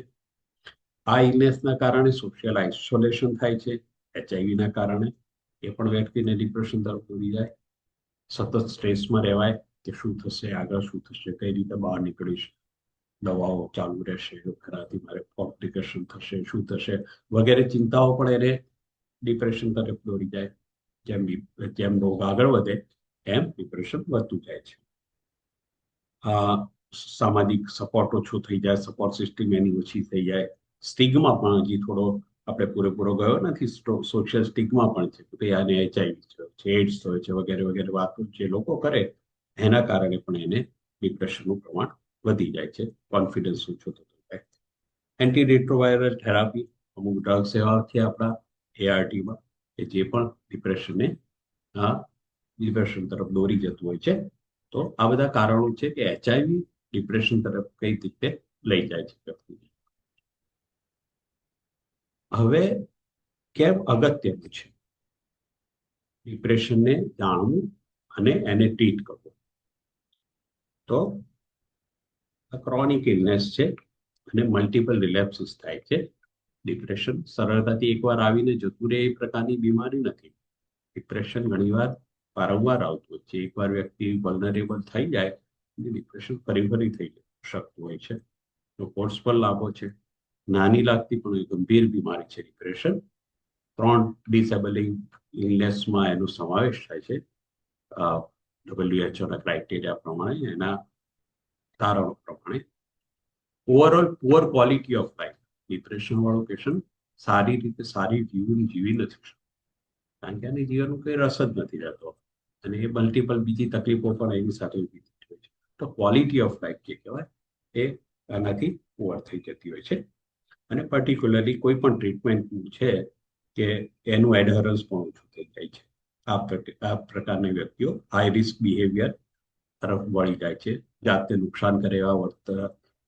આ ઇલનેસના કારણે સોશિયલ આઇસોલેશન થાય છે HIV-ના કારણે, એ પણ વ્યક્તિને ડિપ્રેશન તરફ દોરી જાય. સતત સ્ટ્રેસમાં રહેવાય કે શું થશે, આગળ શું થશે, કઈ રીતે બહાર નીકળીશ, દવાઓ ચાલુ રહેશે, ખરાથી મારે કોમ્પ્લિકેશન થશે, શું થશે વગેરે ચિંતાઓ પણ એને ડિપ્રેશન તરફ દોરી જાય. જેમ રોગ આગળ વધે એમ ડિપ્રેશન વધતું જાય છે. સામાજિક સપોર્ટ ઓછો થઈ જાય, સપોર્ટ સિસ્ટમ એની ઓછી થઈ જાય. સ્ટિગ્મા પણ હજી થોડો આપણે પૂરેપૂરો ગયો નથી. સોશિયલ સ્ટિગ્મા પણ છે કે આને HIV છે, એડ્સ હોય છે વગેરે વગેરે વાતો જે લોકો કરે એના કારણે પણ એને ડિપ્રેશનનું પ્રમાણ વધી જાય છે, કોન્ફિડન્સ ઓછો થતો જાય. એન્ટીરિટ્રોવાયરલ થેરાપી, અમુક ડ્રગ્સ એવા છે આપણા ART-માં કે જે પણ ડિપ્રેશન તરફ દોરી જતું હોય છે. તો આ બધા કારણો છે કે HIV ડિપ્રેશન તરફ કઈ રીતે લઈ જાય છે વ્યક્તિને. હવે કેમ અગત્યનું છે ડિપ્રેશનને જાણવું અને એને ટ્રીટ કરવું? તો ક્રોનિક ઇલનેસ છે અને મલ્ટિપલ રિલેપ્સિસ થાય છે. ડિપ્રેશન સરળતાથી એકવાર આવીને જતું રહે એ પ્રકારની બીમારી નથી. ડિપ્રેશન ઘણીવાર વારંવાર આવતું હોય છે. એકવાર વ્યક્તિ વલ્નરેબલ થઈ જાય ડિપ્રેશન ફરી થઈ શકતું હોય છે. તો કોર્સ પર લાભો છે. નાની લાગતી પણ ગંભીર બીમારી છે ડિપ્રેશન. 3 ડિસેબલિંગ ઇલનેસમાં એનો સમાવેશ થાય છે. WHO ના ક્રાઇટેરિયા પ્રમાણે, એના તારણો પ્રમાણે. Overall poor quality of life. Depression વાળો પેશન્ટ સારી રીતે સારી જીવન જીવી નથી શકતો, કારણ કે એની જીવનનું કઈ રસ જ નથી રહેતો અને એ મલ્ટિપલ બીજી તકલીફો પણ એની સાથે ઊભી થતી હોય છે. તો ક્વોલિટી ઓફ લાઈફ જે કહેવાય એ આનાથી પુઅર થઈ જતી હોય છે. અને પર્ટિક્યુલરલી કોઈ પણ ટ્રીટમેન્ટ છે કે એનું એડહરન્સ પણ ઓછું થઈ જાય છે. આ પ્રકારના વ્યક્તિઓ હાઈ રિસ્ક બિહેવિયર તરફ વળી જાય છે. જાતને નુકસાન કરે એવા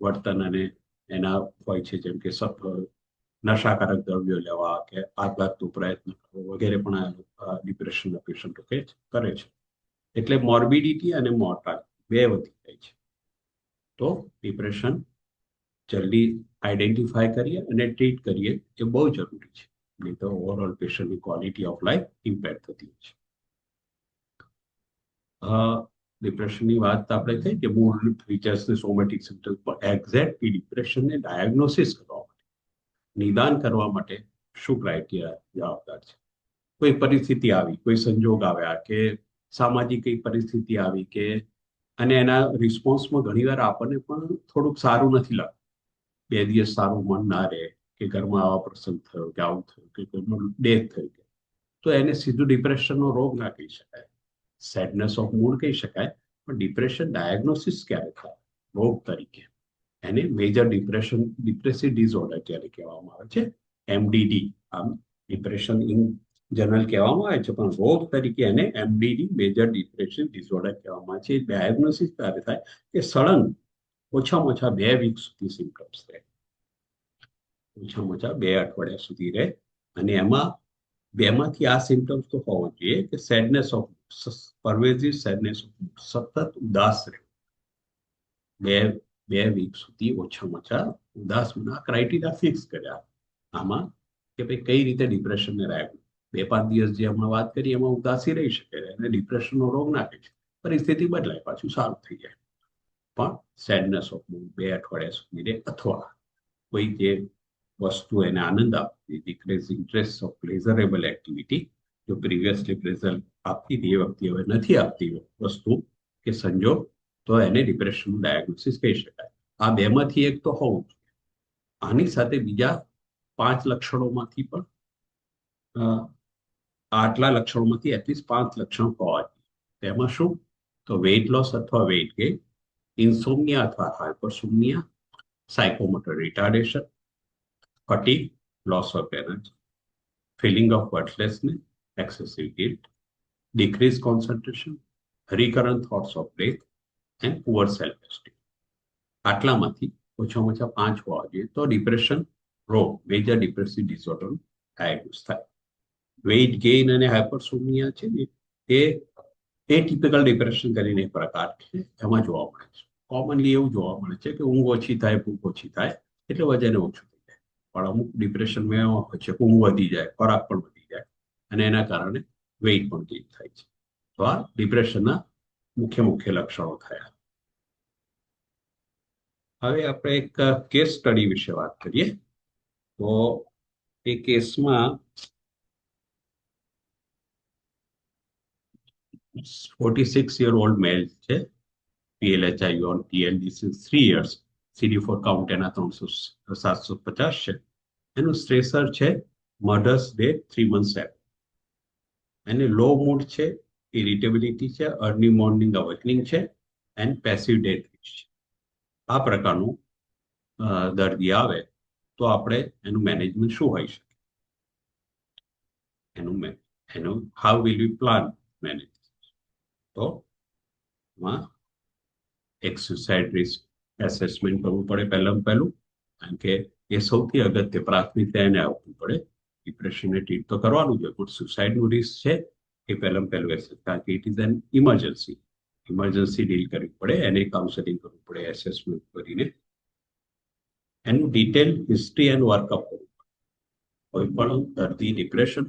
વર્તન અને એના હોય છે, જેમ કે નશાકારક દ્રવ્યો લેવા કે આપઘાતનો પ્રયત્ન કરવો વગેરે પણ આ ડિપ્રેશનના પેશન્ટો કરે છે. એટલે મોર્બિડિટી અને મોર્ટાલિટી બે વધી જાય છે. તો ડિપ્રેશન જલ્દી આઈડેન્ટિફાય કરીએ અને ટ્રીટ કરીએ એ બહુ જરૂરી છે, નહીં તો ઓવરઓલ પેશન્ટની ક્વોલિટી ઓફ લાઈફ ઇમ્પેર થતી હોય છે. ડિપ્રેશનની વાત આપણે થઈ કે મૂળ ફીચર્સ ને સોમેટિક સિમ્ટમ્સ, પણ એક્ઝેક્ટલી ડિપ્રેશનને ડાયગ્નોસિસ કરવા માટે, નિદાન કરવા માટે શું ક્રાઇટેરિયા જવાબદાર છે? કોઈ પરિસ્થિતિ આવી, કોઈ સંજોગ આવ્યા, કે સામાજિક કઈ પરિસ્થિતિ આવી, કે અને એના રિસ્પોન્સમાં ઘણીવાર આપણને પણ થોડુંક સારું નથી લાગતું. 2 દિવસ સારું મન ના રહે, કે ઘરમાં આવા પ્રસંગ થયો, કે આવું થયું, કે કોઈનું ડેથ થઈ ગયું, તો એને સીધું ડિપ્રેશનનો રોગ ના કહી શકાય. સેડનેસ ઓફ મૂડ કહી શકાય, પણ ડિપ્રેશન ડાયગ્નોસિસ ક્યારે થાય રોગ તરીકે? એને મેજર ડિપ્રેસિવ ડિસઓર્ડર ક્યારે કહેવામાં આવે છે? એમડીડી. આમ ડિપ્રેશન ઇન જનરલ કહેવામાં આવે છે, પણ રોગ તરીકે એને એમડીડી, મેજર ડિપ્રેસિવ ડિસઓર્ડર કહેવામાં આવે છે. ડાયગ્નોસિસ ત્યારે થાય કે સળંગ ઓછામાં ઓછા 2 વીક સુધી સિમ્પટમ્સ રહે, ઓછામાં ઓછા 2 અઠવાડિયા સુધી રહે, અને એમાં બેમાંથી આ સિમ્પટમ્સ તો હોવો જોઈએ કે સેડનેસ ઓફ, પરવેઝિવ સેડનેસ ઓફ, સતત ઉદાસ રહે, બે વીક સુધી ઓછામાં ઓછા ઉદાસ. ક્રાઇટેરિયા ફિક્સ કર્યા આમાં કે ભાઈ કઈ રીતે ડિપ્રેશનને રાખ્યું. 2-5 દિવસ જે હમણાં વાત કરી એમાં ઉદાસી રહી શકે અને ડિપ્રેશનનો રોગ ના કહી શકે, પરિસ્થિતિ બદલાય પાછું સારું થઈ જાય. પણ સેડનેસ ઓફ મૂડ 2 અઠવાડિયા સુધી રહે, અથવા કોઈ જે વસ્તુ એને આનંદ આપતી, ડિક્રીઝ ઇન્ટરેસ્ટ ઓફ પ્લેઝરેબલ એક્ટિવિટી, જો પ્રિવિયસલી પ્લેઝર આપતી હતી એ વખતે હવે નથી આપતી વસ્તુ કે સંજોગ, તો એને ડિપ્રેશનનું ડાયગ્નોસિસ કહી શકાય. આ બેમાંથી એક તો હોવું જોઈએ. આની સાથે બીજા 5 લક્ષણોમાંથી પણ આટલા લક્ષણોમાંથી એટલીસ્ટ 5 લક્ષણો હોવા જોઈએ. તેમાં શું? તો વેઇટ લોસ અથવા વેઇટ ગેઇન, ઇન્સોમ્નિયા અથવા hypersomnia, psychomotor retardation, fatigue, loss of energy, feeling of worthlessness, excessive guilt, decreased concentration, recurrent thoughts of death, and poor self-esteem. આટલામાંથી ઓછામાં ઓછા 5 હોવા જોઈએ તો ડિપ્રેશન રોગ, મેજર ડિપ્રેસિવ ડિસઓર્ડર ડાયગ્નોસ થાય. Weight gain અને હાઇપરસોમ્નિયા છે ને, એ ટિપિકલ ડિપ્રેશન કરીને એક પ્રકાર છે, એમાં જોવા મળે છે. કોમનલી એવું જોવા મળે છે કે ઊંઘ ઓછી થાય, ભૂખ ઓછી થાય એટલે વજન ઓછું થઈ જાય. પણ અમુક ડિપ્રેશનમાં એવા હોય છે કે ઊંઘ વધી જાય, ખોરાક પણ વધી જાય, અને એના કારણે વેઇટ પણ ગેઇન થાય છે. તો આ ડિપ્રેશનના મુખ્ય લક્ષણો થયા. હવે આપણે એક કેસ સ્ટડી વિશે વાત કરીએ. તો એ કેસમાં 46-year-old મેલ છે, PLHI on TLD since 3 years, CD4 count એના 750 છે. એનું સ્ટ્રેસર છે મધર્સ ડે 3 months ago. એને લો મૂડ છે, ઇરિટેબિલિટી છે, અર્લી મોર્નિંગ અવેકનિંગ છે, એન્ડ પેસિવ ડેથ છે. આ પ્રકારનું દર્દી આવે તો આપણે એનું મેનેજમેન્ટ શું હોઈ શકે? એનું how will we plan manage? તો એક સુસાઇડ રિસ્ક એસેસમેન્ટ કરવું પડે પહેલું, કારણ કે એ સૌથી અગત્ય પ્રાથમિકતા એને આપવું પડે. ડિપ્રેશનને ટ્રીટ તો કરવાનું છે, પણ સુસાઇડનું રિસ્ક છે એ પહેલું એસેસ, કારણ કે it is an emergency deal કરવી પડે, એને કાઉન્સેલિંગ કરવું પડે એસેસમેન્ટ કરીને. એનું ડિટેલ હિસ્ટ્રી એન્ડ વર્કઅપ કરવું પડે. કોઈ પણ દર્દી ડિપ્રેશન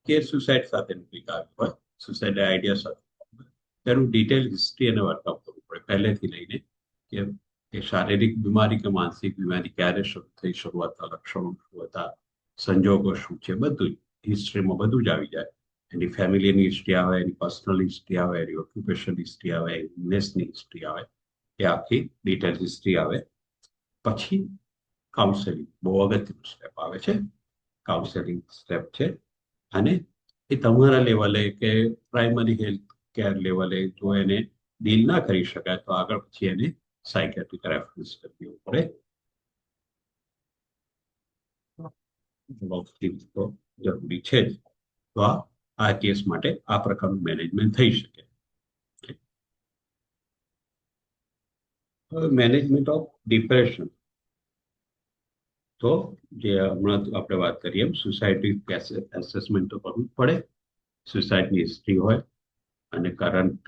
કે સુસાઇડ સાથે કંઈક આવ્યું હોય, સુસાઇડ આઈડિયા સાથે, તેનું ડિટેલ હિસ્ટ્રી અને વર્કઅપ કરવું પડે પહેલેથી લઈને, કે શારીરિક બીમારી કે માનસિક બીમારી ક્યારે શરૂ થઈ, શરૂઆતના લક્ષણો શું હતા, સંજોગો શું છે, બધું હિસ્ટ્રીમાં બધું જ આવી જાય. એની ફેમિલીની હિસ્ટ્રી આવે, એની પર્સનલ હિસ્ટ્રી આવે, એની ઓક્યુપેશન હિસ્ટ્રી આવે, ઇલનેસની હિસ્ટ્રી આવે, એ આખી ડિટેલ હિસ્ટ્રી આવે. પછી કાઉન્સેલિંગ બહુ અગત્યનું સ્ટેપ આવે છે. કાઉન્સેલિંગ સ્ટેપ છે, અને એ તમારા લેવલે કે પ્રાઇમરી હેલ્થ કેર લેવલે જો એને ડીલ ના કરી શકાય તો આગળ પછી એને સાયકેટ્રિક રેફરન્સ કરવું પડે. તો જરૂરી છે જ. તો આ કેસ માટે આ પ્રકારનું મેનેજમેન્ટ થઈ શકે. હવે મેનેજમેન્ટ ઓફ ડિપ્રેશન, તો જે હમણાં આપણે વાત કરીએ એમ સુસાઇડ એસેસમેન્ટ તો કરવું જ પડે. સુસાઇડની હિસ્ટ્રી હોય અને કરંટ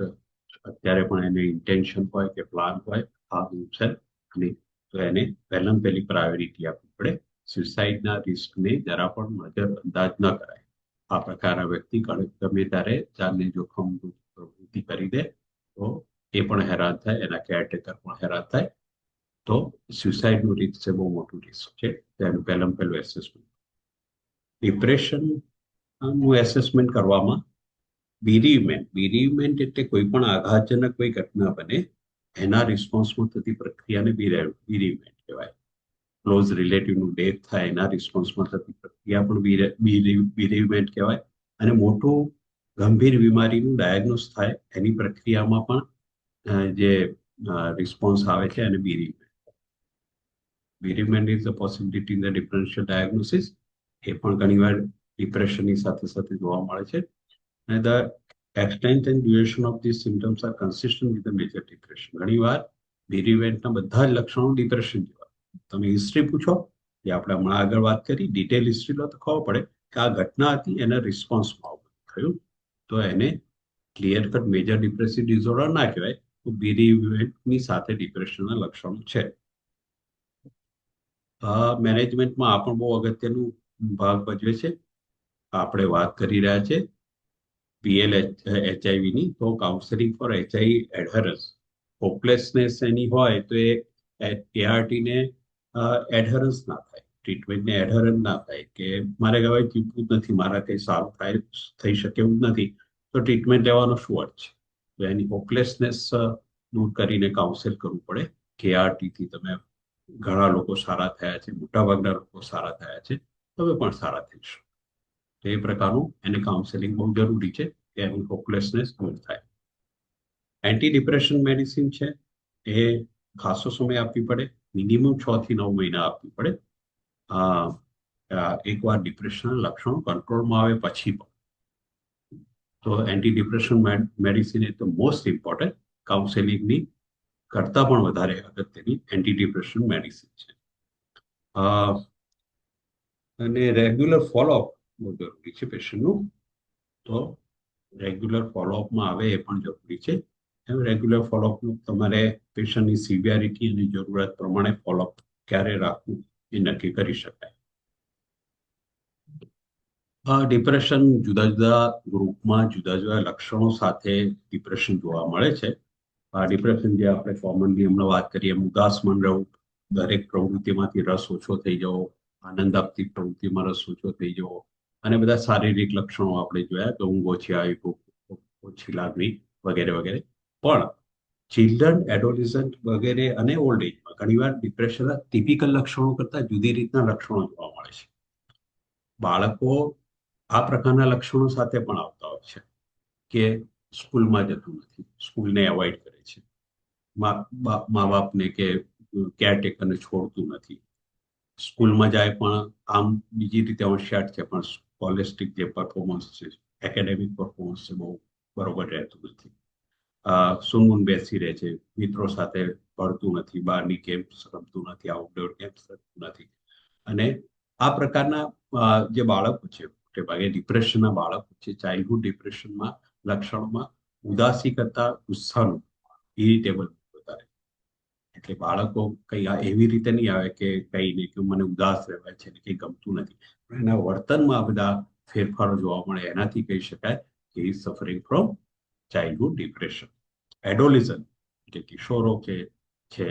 અત્યારે પણ એને ઇન્ટેન્શન હોય કે પ્લાન હોય આ છે, અને તો એને પહેલાં પહેલી પ્રાયોરિટી આપવી પડે. સુસાઇડના રિસ્કને જરા પણ નજર અંદાજ ન કરાય. આ પ્રકારના વ્યક્તિ ગમે ત્યારે જાનને જોખમ પ્રવૃત્તિ કરી દે તો એ પણ હેરાન થાય, એના કેરટેકર પણ હેરાન થાય. તો સુસાઇડનું રિસ્ક છે, બહુ મોટું રિસ્ક છે. તેનું પહેલું એસેસમેન્ટ. ડિપ્રેશનનું એસેસમેન્ટ કરવામાં બિરીવમેન્ટ એટલે કોઈ પણ આઘાતજનક કોઈ ઘટના બને એના રિસ્પોન્સમાં થતી પ્રક્રિયાને બિરીવમેન્ટ કહેવાય. ક્લોઝ રિલેટિવનું ડેથ થાય એના રિસ્પોન્સમાં થતી પ્રક્રિયા પણ બિરીવમેન્ટ કહેવાય. અને મોટું ગંભીર બીમારીનું ડાયગ્નોસ થાય એની પ્રક્રિયામાં પણ જે રિસ્પોન્સ આવે છે એને બિરીવમેન્ટ. Bereavement is a possibility in the differential diagnosis. એ પણ ઘણીવાર ડિપ્રેશનની સાથે સાથે જોવા મળે છે. અને the extent and duration of these symptoms are consistent with the major depression. ઘણીવાર bereavement-ના બધા જ લક્ષણો ડિપ્રેશન જેવા. તમે હિસ્ટ્રી પૂછો, જે આપણે હમણાં આગળ વાત કરી, ડિટેલ હિસ્ટ્રી લો તો ખબર પડે કે આ ઘટના હતી, એના રિસ્પોન્સમાં આવું થયું, તો એને clear cut major depressive disorder ના કહેવાય. તો bereavement-ની સાથે ડિપ્રેશનના લક્ષણો છે. મેનેજમેન્ટમાં આ પણ બહુ અગત્યનું ભાગ ભજવે છે. આપણે વાત કરી રહ્યા છે PL HIV-ની, તો કાઉન્સેલિંગ ફોર HIV એડહરન્સ. હોપલેસનેસ એની હોય તો એ ART-ને એડહરન્સ ના થાય, ટ્રીટમેન્ટને એડહરન્સ ના થાય, કે મારે હવે જીવવું જ નથી, મારા કંઈ સારું થઈ શકે એવું નથી, તો ટ્રીટમેન્ટ લેવાનો શું અર્થ છે? તો એની હોપલેસનેસ દૂર કરીને કાઉન્સેલ કરવું પડે. KRT-થી તમે ઘણા લોકો સારા થયા છે, મોટાભાગના લોકો સારા થયા છે, તમે પણ સારા થઈશો. તો એ પ્રકારનું એને કાઉન્સેલિંગ બહુ જરૂરી છે કે એની હોપલેસનેસ દૂર થાય. એન્ટી ડિપ્રેશન મેડિસિન છે એ ખાસો સમય આપવી પડે, મિનિમમ 6 થી 9 મહિના આપવી પડે. એકવાર ડિપ્રેશનના લક્ષણો કંટ્રોલમાં આવે પછી પણ. તો એન્ટી ડિપ્રેશન મેડિસિન એ તો મોસ્ટ ઇમ્પોર્ટન્ટ, કાઉન્સેલિંગની કરતા પણ વધારે અગત્યની એન્ટી ડિપ્રેશન મેડિસિન છે. અને રેગ્યુલર ફોલોઅપ બહુ જરૂરી છે પેશન્ટનું. તો રેગ્યુલર ફોલોઅપમાં આવે એ પણ જરૂરી છે. રેગ્યુલર ફોલોઅપનું તમારે પેશન્ટની સિવિયરિટી અને જરૂરિયાત પ્રમાણે ફોલોઅપ ક્યારે રાખવું એ નક્કી કરી શકાય. ડિપ્રેશન જુદા જુદા ગ્રુપમાં જુદા જુદા લક્ષણો સાથે ડિપ્રેશન જોવા મળે છે. ડિપ્રેશન જે આપણે કોમનલી હમણાં વાત કરીએ, ઉદાસ મન રહેવું, દરેક પ્રવૃત્તિમાંથી રસ ઓછો થઈ જવો, આનંદ આપતી પ્રવૃત્તિમાં રસ ઓછો થઈ જવો, અને બધા શારીરિક લક્ષણો આપણે જોયા તો ઊંઘ ઓછી આવી, ઓછી લાગણી વગેરે વગેરે. પણ ચિલ્ડ્રન, એડોલેસન્ટ વગેરે અને ઓલ્ડ એજમાં ઘણીવાર ડિપ્રેશનના ટિપિકલ લક્ષણો કરતા જુદી રીતના લક્ષણો જોવા મળે છે. બાળકો આ પ્રકારના લક્ષણો સાથે પણ આવતા હોય છે કે સ્કૂલમાં જતું નથી, સ્કૂલને એવોઇડ કરે છે, મા બાપને કે કેરટેકરને છોડતું નથી, સ્કૂલમાં જાય પણ આમ બીજી રીતે હોશિયાર છે, પણ સ્કોલેસ્ટિક જે પરફોર્મન્સ છે, એકેડેમિક પરફોર્મન્સ છે, બહુ બરોબર રહેતું નથી. સૂનમૂન બેસી રહે છે, મિત્રો સાથે ભળતું નથી, બહારની ગેમ્સ રમતું નથી, આઉટડોર ગેમ્સ રમતું નથી. અને આ પ્રકારના જે બાળકો છે, મોટે ભાગે ડિપ્રેશનના બાળકો છે, ચાઇલ્ડહુડ ડિપ્રેશનમાં લક્ષણોમાં ઉદાસી કરતા ગુસ્સાનું, ઇરિટેબલ વધારે. એટલે બાળકો કઈ એવી રીતે નહીં આવે કે કઈ નહીં, કે મને ઉદાસ રહેવાય છે ને કંઈ ગમતું નથી, પણ એના વર્તનમાં બધા ફેરફારો જોવા મળે, એનાથી કહી શકાય કે is suffering from childhood depression. Adolescent એટલે કિશોરો કે છે,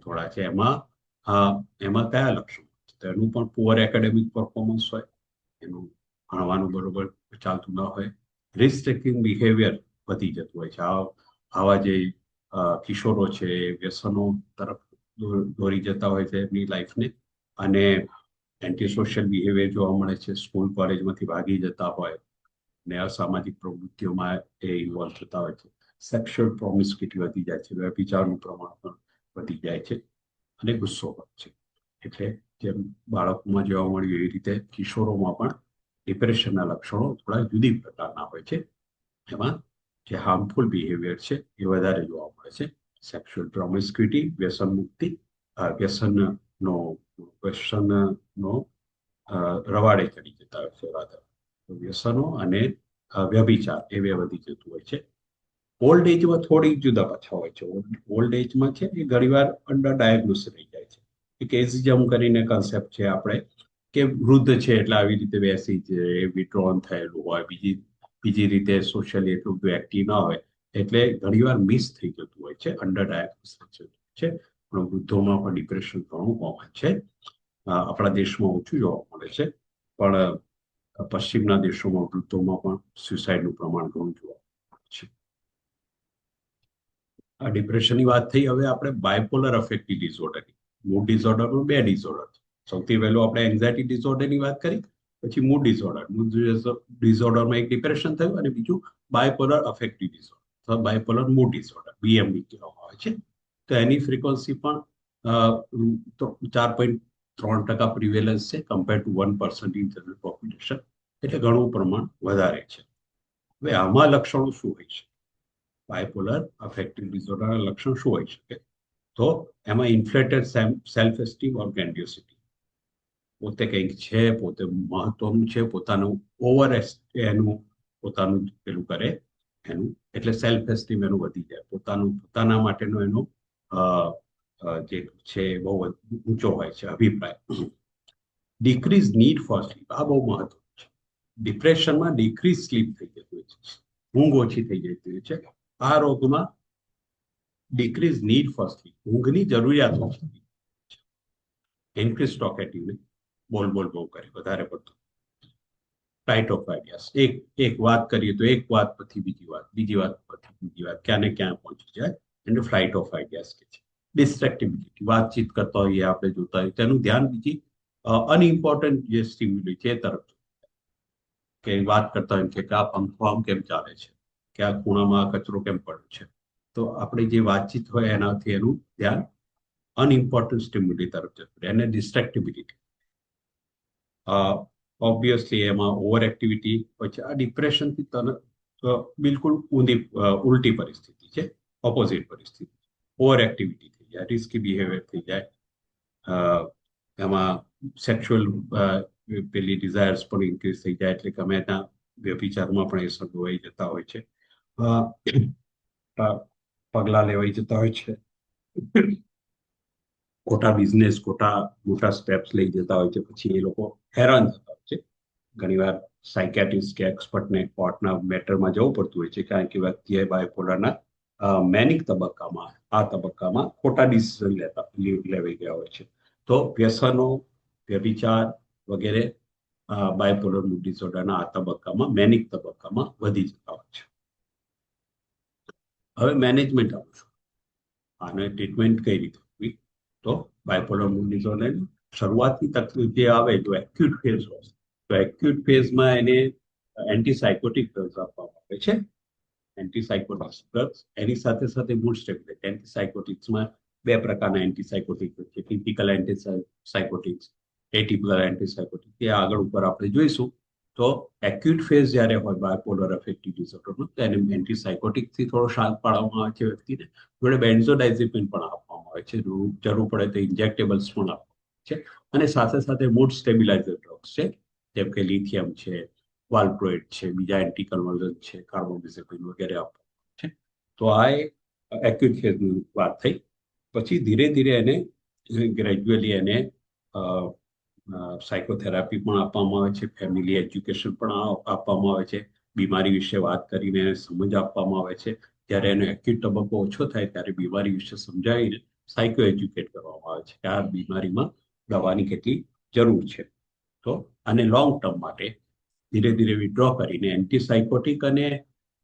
થોડા છે, એમાં કયા લક્ષણો? તો એનું પણ પુઅર એકેડેમિક પરફોર્મન્સ હોય, એનું ભણવાનું બરોબર ચાલતું ન હોય, રિસ્ક ટેકિંગ બિહેવિયર વધી જતું હોય છે. આવા જે કિશોરો છે વ્યસનો તરફ દોરી જતા હોય છે એમની લાઈફને, અને એન્ટી સોશિયલ બિહેવિયર જોવા મળે છે, સ્કૂલ કોલેજમાંથી ભાગી જતા હોય ને અસામાજિક પ્રવૃત્તિઓમાં એ ઇન્વોલ્વ થતા હોય છે. સેક્સ્યુઅલ પ્રોમિસ્ક્યુટી વધી જાય છે, વ્યભિચારનું પ્રમાણ પણ વધી જાય છે, અને ગુસ્સો હોય છે. એટલે જેમ બાળકોમાં જોવા મળ્યું એવી રીતે કિશોરોમાં પણ ડિપ્રેશનના લક્ષણો થોડા જુદી પ્રકારના હોય છે. એમાં જે હાર્મફુલ બિહેવિયર છે એ વધારે જોવા મળે છે. સેક્સ્યુઅલ પ્રોમિસ્ક્યુટી, વ્યસન મુક્તિ, વ્યસનનો રવાડે ચડી જતા હોય છે. વ્યસનો અને વ્યભિચાર એ બે વધી જતું હોય છે. ઓલ્ડ એજમાં થોડી જુદા પાછા હોય છે. ઓલ્ડ એજમાં છે એ ઘણીવાર અંડર ડાયગ્નોસ રહી જાય છે. એક એજિઝમ કરીને કન્સેપ્ટ છે આપણે કે વૃદ્ધ છે એટલે આવી રીતે બેસી છે, વિડ્રોન થયેલું હોય, બીજી રીતે સોશિયલી એટલું બધું એક્ટિવ ના હોય, એટલે ઘણીવાર મિસ થઈ જતું હોય છે, અંડર ડાયગ્નોસ છે. પણ વૃદ્ધોમાં પણ ડિપ્રેશન ઘણું કોમન છે. આપણા દેશમાં ઓછું જોવા મળે છે, પણ પશ્ચિમના દેશોમાં વૃદ્ધોમાં પણ સુસાઇડનું પ્રમાણ ઘણું જોવા મળે છે. આ ડિપ્રેશનની વાત થઈ. હવે આપણે બાયપોલર અફેક્ટિવ ડિસઓર્ડરની. મૂડ ડિસઓર્ડરમાં બે ડિસઓર્ડર છે. સૌથી પહેલું આપણે એન્ઝાયટી ડિસઓર્ડરની વાત કરી, પછી મૂડ ડિસઓર્ડર. મૂડ ડિસઓર્ડરમાં એક ડિપ્રેશન થયું અને બીજું બાયપોલર અફેક્ટિવ ડિસઓર્ડર અથવા બાયપોલર મૂડ ડિસઓર્ડર, BMD કહેવામાં આવે છે. તો એની ફ્રીક્વન્સી પણ 4.3% પ્રિવેલન્સ છે compare to 1% in general population, એટલે ઘણું પ્રમાણ વધારે છે. હવે આમાં લક્ષણો શું હોય છે? બાયપોલર અફેક્ટિવ ડિસઓર્ડરના લક્ષણ શું હોઈ શકે? તો એમાં ઇન્ફ્લેટેડ સેલ્ફ એસ્ટીમ ઓર ગ્રેન્ડિયોસિટી, પોતે કંઈક છે, પોતે મહત્વનું છે, પોતાનું ઓવર એનું પોતાનું પેલું કરે એનું, એટલે સેલ્ફ એસ્ટીમ એનું વધી જાય, પોતાના માટેનો એનો જે છે બહુ ઊંચો હોય છે અભિપ્રાય. ડિક્રીઝ નીડ ફોર સ્લીપ, આ બહુ મહત્વનું છે. ડિપ્રેશનમાં ડિક્રીઝ સ્લીપ થઈ જતી હોય છે, ઊંઘ ઓછી થઈ જતી હોય છે. આ રોગમાં ડિક્રીઝ નીડ ફોર સ્લીપ, ઊંઘની જરૂરિયાત ઓછી. ઇન્ક્રીઝ ટોકેટિવ, બોલ બહુ કરે, વધારે પડતું. ફ્લાઇટ ઓફ આઈડિયાસ, એક વાત કરીએ તો એક વાત પછી બીજી વાત, બીજી વાત પછી બીજી વાત, ક્યાં ને ક્યાં પહોંચી જાય, એને ફ્લાઇટ ઓફ આઈડિયાસ કે છે. ડિસ્ટ્રેક્ટિબિલિટી, વાતચીત કરતા હોઈએ આપણે, જોતા હોઈએ, તેનું ધ્યાન બીજી અનઇમ્પોર્ટન્ટ જે સ્ટિમ્યુલી છે એ તરફ, કે વાત કરતા હોય કે આ પંખો આમ કેમ ચાલે છે, કે આ ખૂણામાં કચરો કેમ પડ્યો છે. તો આપણી જે વાતચીત હોય એનાથી એનું ધ્યાન અનઇમ્પોર્ટન્ટ સ્ટિમ્યુલી તરફ જતું રહે, એને ડિસ્ટ્રેક્ટિબિલિટી. ઓબ્વિયસલી એમાં ઓવર એક્ટિવિટી હોય છે. આ ડિપ્રેશનથી બિલકુલ ઉલટી પરિસ્થિતિ છે, ઓપોઝિટ પરિસ્થિતિ. ઓવર એક્ટિવિટી થઈ જાય, રિસ્કી બિહેવિયર થઈ જાય, એમાં સેક્સ્યુઅલ પેલી ડિઝાયર્સ પણ ઇન્ક્રીઝ થઈ જાય, એટલે ગમે ત્યાં વ્યભિચારમાં પણ એ સંડોવાઈ જતા હોય છે, પગલા લેવાઈ જતા હોય છે, ખોટા બિઝનેસ, મોટા સ્ટેપ્સ લઈ જતા હોય છે. પછી એ લોકો હેરાન થતા હોય છે. ઘણીવાર સાયકેટ્રિસ્ટ કે એક્સપર્ટને કોર્ટના મેટરમાં જવું પડતું હોય છે, કારણ કે વ્યક્તિએ બાયપોલરના મેનિક તબક્કામાં, આ તબક્કામાં ખોટા ડિસિઝન લેવાઈ ગયા હોય છે. તો વ્યસનો, વ્યભિચાર વગેરે બાયપોલર મૂડ ડિસઓર્ડરના આ તબક્કામાં, મેનિક તબક્કામાં વધી જતા હોય છે. હવે મેનેજમેન્ટ આવશું, આને ટ્રીટમેન્ટ કઈ રીતે કરવી? તો બાયપોલર મૂડ ડિસઓર્ડર શરૂઆતની તકલીફ જે આવે તો એક્યુટ ફેઝ હોય, તો એક્યુટ ફેઝમાં એને એન્ટીસાયકોટિક ડ્રગ્સ આપવામાં આવે છે. એન્ટીસાયકોટિક્સ ડ્રગ્સ, એની સાથે સાથે મૂડ સ્ટેબિલાઇઝર. એન્ટીસાયકોટિક્સમાં બે પ્રકારના એન્ટીસાયકોટિક્સ છે, ટિપિકલ એન્ટીસાયકોટિક્સ, એટિપિકલ એન્ટીસાયકોટિક્સ. એ આગળ ઉપર આપણે જોઈશું. તો એક્યુટ ફેઝ જ્યારે હોય બાયપોલર અફેક્ટિવ ડિસઓર્ડરનો, તો એને એન્ટીસાયકોટિક્સથી થોડો શાંત પાડવામાં આવે છે વ્યક્તિને. જોડે બેન્ઝોડાઇઝેપિન પણ આપવામાં આવે છે, જરૂર પડે તો ઇન્જેક્ટેબલ્સ પણ આપવામાં આવે છે. અને સાથે સાથે મૂડ સ્ટેબિલાઇઝર ડ્રગ્સ છે, જેમ કે લિથિયમ છે, વાલ્પ્રોઇડ છે, બીજા એન્ટી કન્વર્ઝન છે, કાર્બોડિઝેપિન વગેરે આપવામાં છે. તો આ એક્યુટ ફેઝની વાત થઈ. પછી ધીરે ધીરે એને ગ્રેજ્યુઅલી એને સાયકોથેરાપી પણ આપવામાં આવે છે, ફેમિલી એજ્યુકેશન પણ આપવામાં આવે છે, બીમારી વિશે વાત કરીને એને સમજ આપવામાં આવે છે. જ્યારે એનો એક્યુટ તબક્કો ઓછો થાય ત્યારે બીમારી વિશે સમજાવીને સાયકો એજ્યુકેટ કરવામાં આવે છે કે આ બીમારીમાં દવાની કેટલી જરૂર છે. તો આને લોંગ ટર્મ માટે ધીરે ધીરે વિડ્રો કરીને એન્ટીસાયકોટિક અને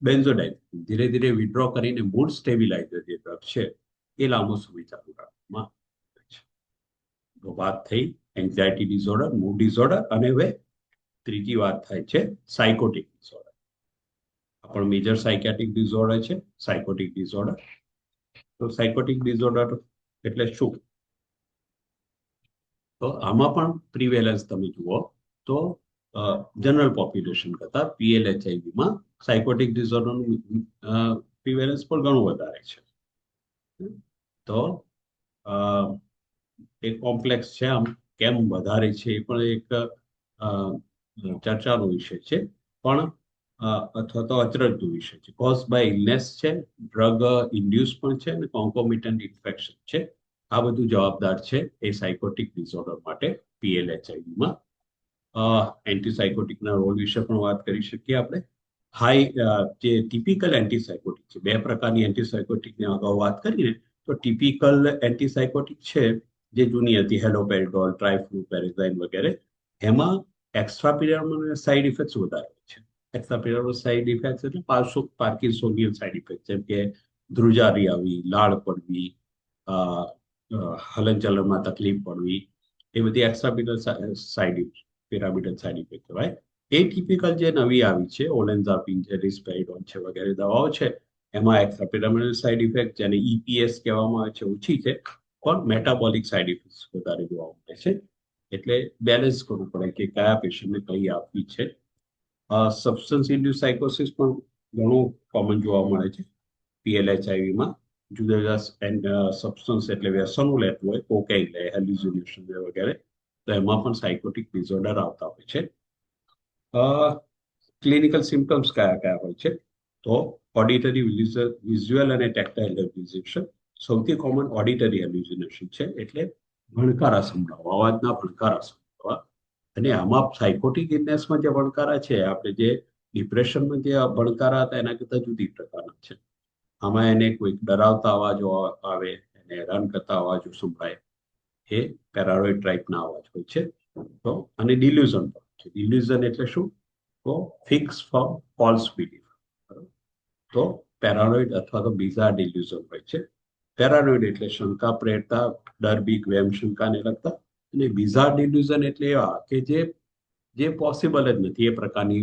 બેન્ઝોડાઇઝેપિન ધીરે ધીરે વિડ્રો કરીને મૂડ સ્ટેબિલાઇઝર જે ડ્રગ છે એ લાંબો સમય ચાલુ રાખવામાં આવે છે. તો વાત થઈ એન્ઝાયટી ડિસઓર્ડર, મૂડ ડિસઓર્ડર, અને હવે ત્રીજી વાત થાય છે સાયકોટિક ડિસઓર્ડર. આ પણ મેજર સાયકેટ્રિક ડિસઓર્ડર છે, સાયકોટિક ડિસઓર્ડર. તો સાયકોટિક ડિસઓર્ડર એટલે શું? તો આમાં પણ પ્રિવેલન્સ તમે જુઓ તો જનરલ પોપ્યુલેશન કરતા PLHIVમાં સાયકોટિક ડિસઓર્ડરનું પ્રિવેલન્સ પણ ઘણું વધારે છે. તો એ કોમ્પ્લેક્સ છે, આમ કેમ વધારે છે એ પણ એક ચર્ચાનો વિષય છે. પણ અથવા તો અચરજનો વિષય છે. કોઝ બાય ઇલનેસ છે, ડ્રગ ઇન્ડ્યુસ પણ છે અને કોન્કોમિટન્ટ ઇન્ફેક્શન છે. આ બધું જવાબદાર છે એ સાયકોટિક ડિસઓર્ડર માટે PLHIVમાં. એન્ટીસાયકોટિકના રોલ વિશે પણ વાત કરી શકીએ આપણે. જે ટિપિકલ એન્ટીસાયકોટિક છે, બે પ્રકારની એન્ટીસાયકોટિકની અગાઉ વાત કરીને, તો ટિપિકલ એન્ટીસાયકોટિક છે જે જૂની હતી, હેલોપેરિડોલ, ટ્રાઇફ્લુપેરાઝાઇન વગેરે, એમાં એક્સ્ટ્રા પિરિયડ સાઇડ ઇફેક્ટ્સ વધારે છે. એક્સ્ટ્રા પિરિયડ સાઇડ ઇફેક્ટ્સ એટલે પાર્કિન્સોનિયન સાઇડ ઇફેક્ટ, જેમ કે ધ્રુજારી આવવી, લાળ પડવી, હલનચલનમાં તકલીફ પડવી, એ બધી એક્સ્ટ્રા પિરામિડલ સાઇડ ઇફેક્ટ કહેવાય. એ ટિપિકલ જે નવી આવી છે, ઓલેન્ઝાપિન છે, રિસ્પેરિડોન છે વગેરે દવાઓ છે, એમાં એક્સ્ટ્રા પિરામિડલ સાઇડ ઇફેક્ટ, જેને EPS કહેવામાં આવે છે, ઓછી છે, પણ મેટાબોલિક સાઇડ ઇફેક્ટ વધારે જોવા મળે છે. એટલે બેલેન્સ કરવું પડે કે કયા પેશન્ટને કઈ આપવી છે. સબસ્ટન્સ ઇન્ડ્યુસ સાયકોસિસ પણ ઘણું કોમન જોવા મળે છે PLHIVમાં. જુદા જુદા સબસ્ટન્સ એટલે વ્યસનો લેતું હોય, કોકેઇન લે, હેલ્યુસિનેશન વગેરે, તો એમાં પણ સાયકોટિક ડિસઓર્ડર આવતા હોય છે. ક્લિનિકલ સિમ્ટમ્સ કયા કયા હોય છે? તો ઓડિટરી, વિઝ્યુઅલ અને ટેક્ટાઇલ હેલ્યુસિનેશન. સૌથી કોમન ઓડિટરી હેલ્યુસિનેશન છે, એટલે ભણકારા સંભળાવવા, અવાજના ભણકારા સંભળાવવા. અને આમાં સાયકોટિક ઇલનેસમાં જે ભણકારા છે, આપણે જે ડિપ્રેશનમાં જે ભણકારા હતા એના કરતા જુદી પ્રકારના છે. આમાં એને કોઈક ડરાવતા અવાજો આવે, એને હેરાન કરતા અવાજો સંભળાય, એ પેરાનોઇડ ટાઈપના અવાજ હોય છે. તો અને ડિલ્યુઝન પણ છે. ડિલ્યુઝન એટલે શું? તો ફિક્સ ફોર ફોલ્સ બિલીફ. તો પેરાનોઇડ અથવા તો બીઝાર ડિલ્યુઝન હોય છે. પેરાનોઇડ એટલે શંકા પ્રેરતા, ડર, બીક, વેમ, શંકાને લગતા. અને બીઝાર ડિલ્યુઝન એટલે એવા કે જે પોસિબલ જ નથી, એ પ્રકારની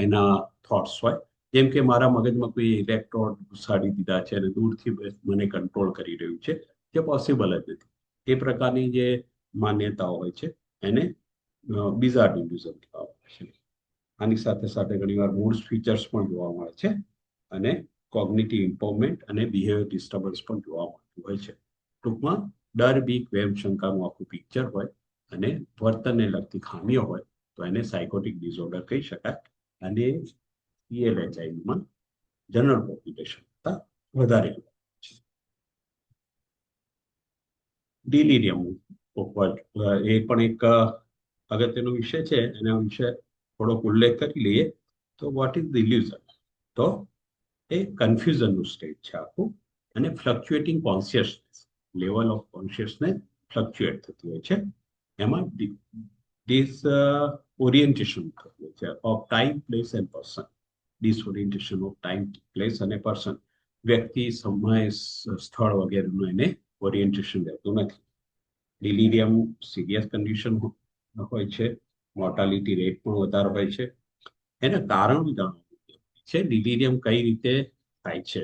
એના થોટ્સ હોય. જેમ કે મારા મગજમાં કોઈ ઇલેક્ટ્રોડ ઘુસાડી દીધા છે અને દૂરથી મને કંટ્રોલ કરી રહ્યું છે, જે પોસિબલ જ નથી. એ પ્રકારની જે માન્યતાઓ હોય છે એને બીઝાર ડિલ્યુઝન કહેવામાં આવે છે. આની સાથે સાથે ઘણીવાર મૂડ ફીચર્સ પણ જોવા મળે છે અને કોગ્નિટિવ ઇમ્પ્રુવમેન્ટ અને બિહેવિયર ડિસ્ટર્બન્સ પણ જોવા મળતું હોય છે. ટૂંકમાં ડર, બીક, વેમ, શંકાનું આખું પિક્ચર હોય અને વર્તનને લગતી ખામીઓ હોય તો એને સાયકોટિક ડિસઓર્ડર કહી શકાય. અને PLHIVમાં જનરલ પોપ્યુલેશન કરતા વધારે છે. ડિલિરિયમ એ પણ એક અગત્યનો વિષય છે. એના વિશે થોડોક ઉલ્લેખ કરી લઈએ. તો વોટ ઇઝ ડિલ્યુઝન? તો એ કન્ફ્યુઝનનું સ્ટેટ છે આખું, અને fluctuating consciousness, level of consciousness fluctuate થતી હોય છે. એમાં ઓરિએન્ટેશન થતું હોય છે of time, place and person. Disorientation of time, place અને પર્સન, વ્યક્તિ, સમય, સ્થળ વગેરેનું એને ઓરિએન્ટેશન રહેતું નથી. ડિલિરિયમ સિરિયસ કન્ડિશન હોય છે, મોર્ટાલિટી રેટ પણ વધારે હોય છે. એના કારણ જાણવું છે. ડિલિરિયમ કઈ રીતે થાય છે?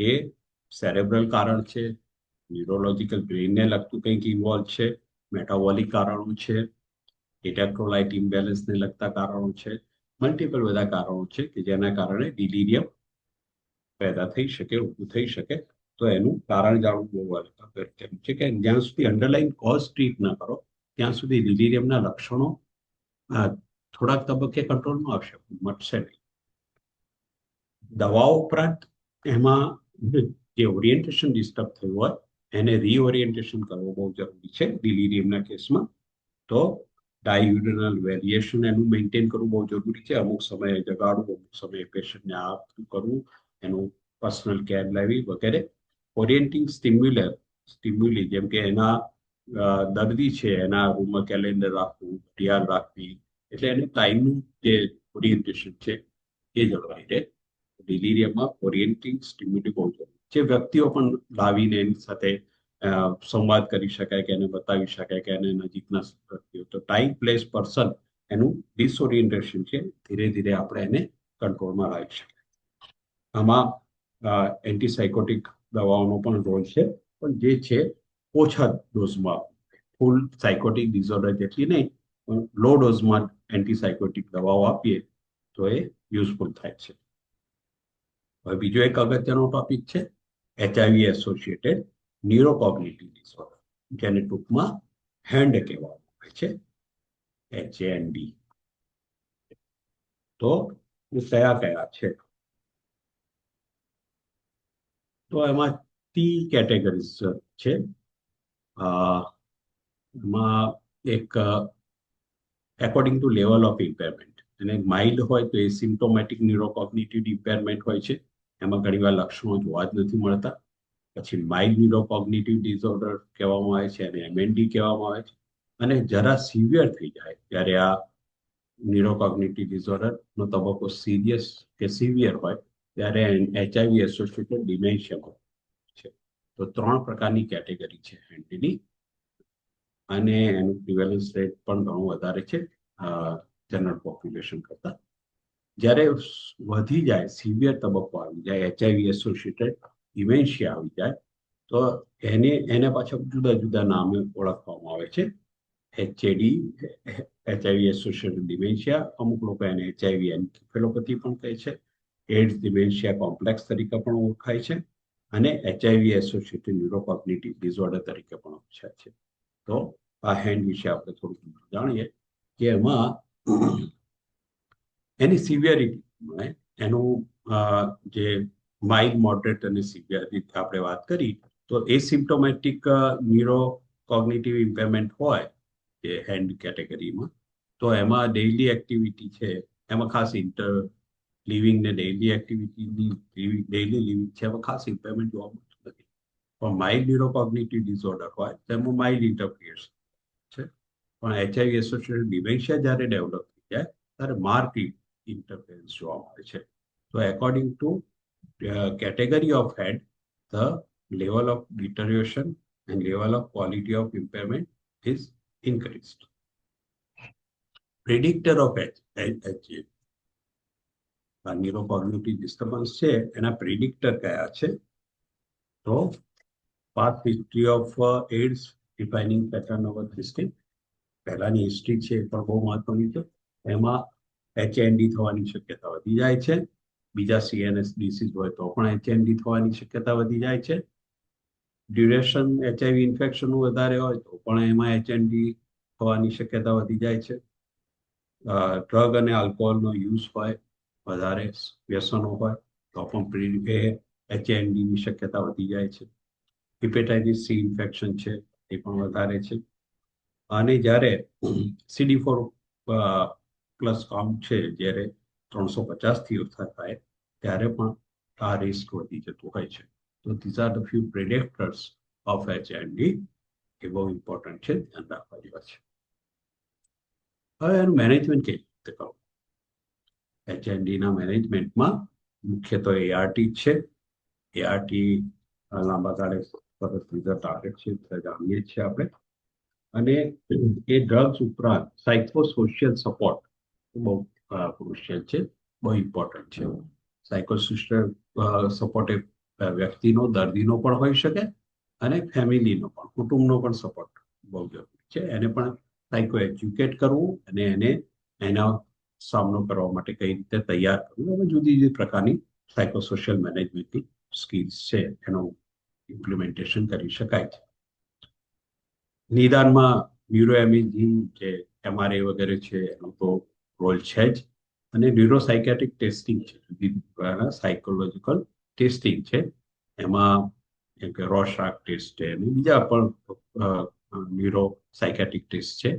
એ સેરેબ્રલ કારણ છે, ન્યુરોલોજીકલ બ્રેઇનને લગતું કંઈક ઇન્વોલ્વ છે, મેટાબોલિક કારણો છે, ઇલેક્ટ્રોલાઇટ ઇમ્બેલેન્સને લગતા કારણો છે, મલ્ટિપલ બધા કારણો છે કે જેના કારણે ડિલિરિયમ પેદા થઈ શકે, ઊભું થઈ શકે. તો એનું કારણ જાણવું બહુ અગત્યનું છે કે જ્યાં સુધી અંડરલાઈન કોઝ ટ્રીટ ના કરો ત્યાં સુધી ડિલિરિયમના લક્ષણો થોડાક તબક્કે કંટ્રોલમાં આવશે, મટશે નહીં. દવાઓ ઉપરાંત એમાં જે ઓરિએન્ટેશન ડિસ્ટર્બ થયું હોય એને રીઓરિએન્ટેશન કરવું બહુ જરૂરી છે ડિલિરિયમના કેસમાં. તો ડાયુરેનલ વેરિએશન એનું મેન્ટેન કરવું બહુ જરૂરી છે. અમુક સમયે જગાડવું, અમુક સમયે પેશન્ટને આ કરવું, એનું પર્સનલ કેર લેવી વગેરે. ઓરિએન્ટિંગ સ્ટિમ્યુલી, જેમ કે એના દર્દી છે એના રૂમમાં કેલેન્ડર રાખવું, ઘડિયાળ રાખવી, એટલે એને ટાઈમનું જે ઓરિએન્ટેશન છે એ જળવાઈ રહે. ડિલિરિયમમાં ઓરિએન્ટિંગ સ્ટિમ્યુલી બહુ જરૂરી છે. વ્યક્તિઓ પણ લાવીને એની સાથે સંવાદ કરી શકાય, કે એને બતાવી શકાય કે એને નજીકના વ્યક્તિઓ. તો ટાઈમ, પ્લેસ, પર્સન, એનું ડિસઓરિએન્ટેશન છે, ધીરે ધીરે આપણે એને કંટ્રોલમાં લાવી શકીએ. આમાં એન્ટીસાયકોટિક દવાઓનો પણ રોલ છે, પણ જે છે ઓછા ડોઝમાં. ફૂલ સાયકોટિક ડિસઓર્ડર જેટલી નહીં, પણ લો ડોઝમાં એન્ટીસાયકોટિક દવાઓ આપીએ તો એ યુઝફુલ થાય છે. હવે બીજો એક અગત્યનો ટોપિક છે HIV એસોસિએટેડ ન્યુરોકોગ્નિટિવ ડિસઓર્ડર, જેને ટૂંકમાં હેન્ડ કહેવામાં આવે છે, HAND. તો એ કયા છે? તો એમાં 3 કેટેગરીઝ છે. એમાં એક એકોર્ડિંગ ટુ લેવલ ઓફ ઇમ્પેરમેન્ટ, અને માઇલ્ડ હોય તો એ સિમ્પ્ટોમેટિક ન્યુરોકોગ્નિટિવ ઇમ્પેરમેન્ટ હોય છે, એમાં ઘણીવાર લક્ષણો જોવા જ નથી મળતા. પછી માઇલ્ડ ન્યુરોકોગ્નિટિવ ડિસઓર્ડર કહેવામાં આવે છે, અને એમએનડી કહેવામાં આવે છે. અને જરા સિવિયર થઈ જાય ત્યારે આ ન્યુરોકોગ્નિટિવ ડિસઓર્ડરનો તબક્કો સિરિયસ કે સિવિયર હોય ત્યારે એચઆઈવી એસોસિએટેડ ડિમેન્શિયા છે. તો 3 પ્રકારની કેટેગરી છે એનડીની, અને એનું પ્રિવેલન્સ રેટ પણ ઘણું વધારે છે જનરલ પોપ્યુલેશન કરતા. જ્યારે વધી જાય, સિવિયર તબક્કો આવી જાય, એચઆઈવી એસોસિએટેડ ડિમેન્શિયા આવી જાય, તો એને પાછા જુદા જુદા નામે ઓળખવામાં આવે છે. એચએડી, એચઆઈવી એસોસિએટેડ ડિમેન્શિયા, અમુક લોકો એને એચઆઈવી એન્કેફેલોપેથી પણ કહે છે, એડ્સ ડિમેન્શિયા કોમ્પ્લેક્સ તરીકે પણ ઓળખાય છે, અને એચઆઈવી એસોસિએટેડ ન્યુરોકોગ્નિટિવ ડિસઓર્ડર તરીકે પણ ઓળખાય છે. તો આ હેન્ડ વિશે આપણે થોડું જાણીએ કે એમાં એની સિવિયરિટી, એનું જે માઇલ્ડ, મોડરેટ અને સિવિયર રીતે આપણે વાત કરી, તો એસિમ્પ્ટોમેટિક ન્યુરોકોગ્નિટિવ ઇમ્પેરમેન્ટ હોય જે હેન્ડ કેટેગરીમાં, તો એમાં ડેઇલી એક્ટિવિટી છે, એમાં ખાસ લિવિંગ ને ડેઇલી એક્ટિવિટીની ડેઇલી લિવિંગ છે, એમાં ખાસ ઇમ્પેરમેન્ટ જોવા મળતું નથી. પણ માઇલ્ડ ન્યુરોકોગ્નિટિવ ડિસઓર્ડર હોય તેમાં માઇલ્ડ ઇન્ટરફિયર્સ છે. પણ એચઆઈવી એસોસિએટેડ ડિમેન્શિયા જ્યારે ડેવલપ થઈ જાય ત્યારે માર્ક ઇન્ટરફેરન્સ જોવા મળે છે. તો according to category of head, the level of deterioration and level of quality of impairment is increased. Predictor of HIV, neurocognitive disturbance છે એના પ્રિડિક્ટર કયા છે? તો past history of AIDS defining pattern of history, પહેલાની history છે એ પણ બહુ મહત્વની છે. એમાં એચએનડી થવાની શક્યતા વધી જાય છે. બીજા સીએનએસ ડિસીઝ હોય તો પણ એચએનડી થવાની શક્યતા વધી જાય છે. ડ્યુરેશન એચઆઈવી ઇન્ફેક્શનનું વધારે હોય તો પણ એમાં એચએનડી થવાની શક્યતા વધી જાય છે. ડ્રગ અને આલ્કોહોલનો યુઝ હોય, વધારે વ્યસનો હોય તો પણ એચએનડીની શક્યતા વધી જાય છે. હિપેટાઇટિસ સી ઇન્ફેક્શન છે એ પણ વધારે છે. અને જ્યારે CD4 પ્લસ કાઉન્ટ છે જ્યારે 350 થી ઓછા થાય ત્યારે પણ આ રિસ્ક વધી જતું હોય છે. તો these are the few predictors of HIV, એ બહુ ઇમ્પોર્ટન્ટ છે, ધ્યાન રાખવા જેવા છે. હવે એનું મેનેજમેન્ટ કેવી રીતે કરવું? એચઆઈવીના મેનેજમેન્ટમાં મુખ્ય તો એઆરટી છે. એઆરટી લાંબા ગાળે સરસ રિઝલ્ટ આપે છે, જાણીએ છીએ આપણે. અને એ ડ્રગ્સ ઉપરાંત સાયકોસોશિયલ સપોર્ટ બહુ ક્રુશિયલ છે, બહુ ઇમ્પોર્ટન્ટ છે. સાયકોસોશિયલ સપોર્ટ એ વ્યક્તિનો, દર્દીનો પણ હોઈ શકે, અને ફેમિલીનો પણ, કુટુંબનો પણ સપોર્ટ બહુ જરૂરી છે. એને પણ સાયકો એજ્યુકેટ કરવું અને એને એના સામનો કરવા માટે કઈ રીતે તૈયાર કરવું, એમાં જુદી જુદી પ્રકારની સાયકોસોશિયલ મેનેજમેન્ટની સ્કિલ્સ છે, એનું ઇમ્પ્લિમેન્ટેશન કરી શકાય છે. નિદાનમાં ન્યુરોઇમેજિંગ જે એમઆરઆઈ વગેરે છે એનો તો રોલ છે જ, અને ન્યુરોસાયકેટ્રિક ટેસ્ટિંગ છે, સાયકોલોજીકલ ટેસ્ટિંગ છે. એમાં જેમ કે રોશાક ટેસ્ટ છે અને બીજા પણ ન્યુરોસાયકેટ્રિક ટેસ્ટ છે,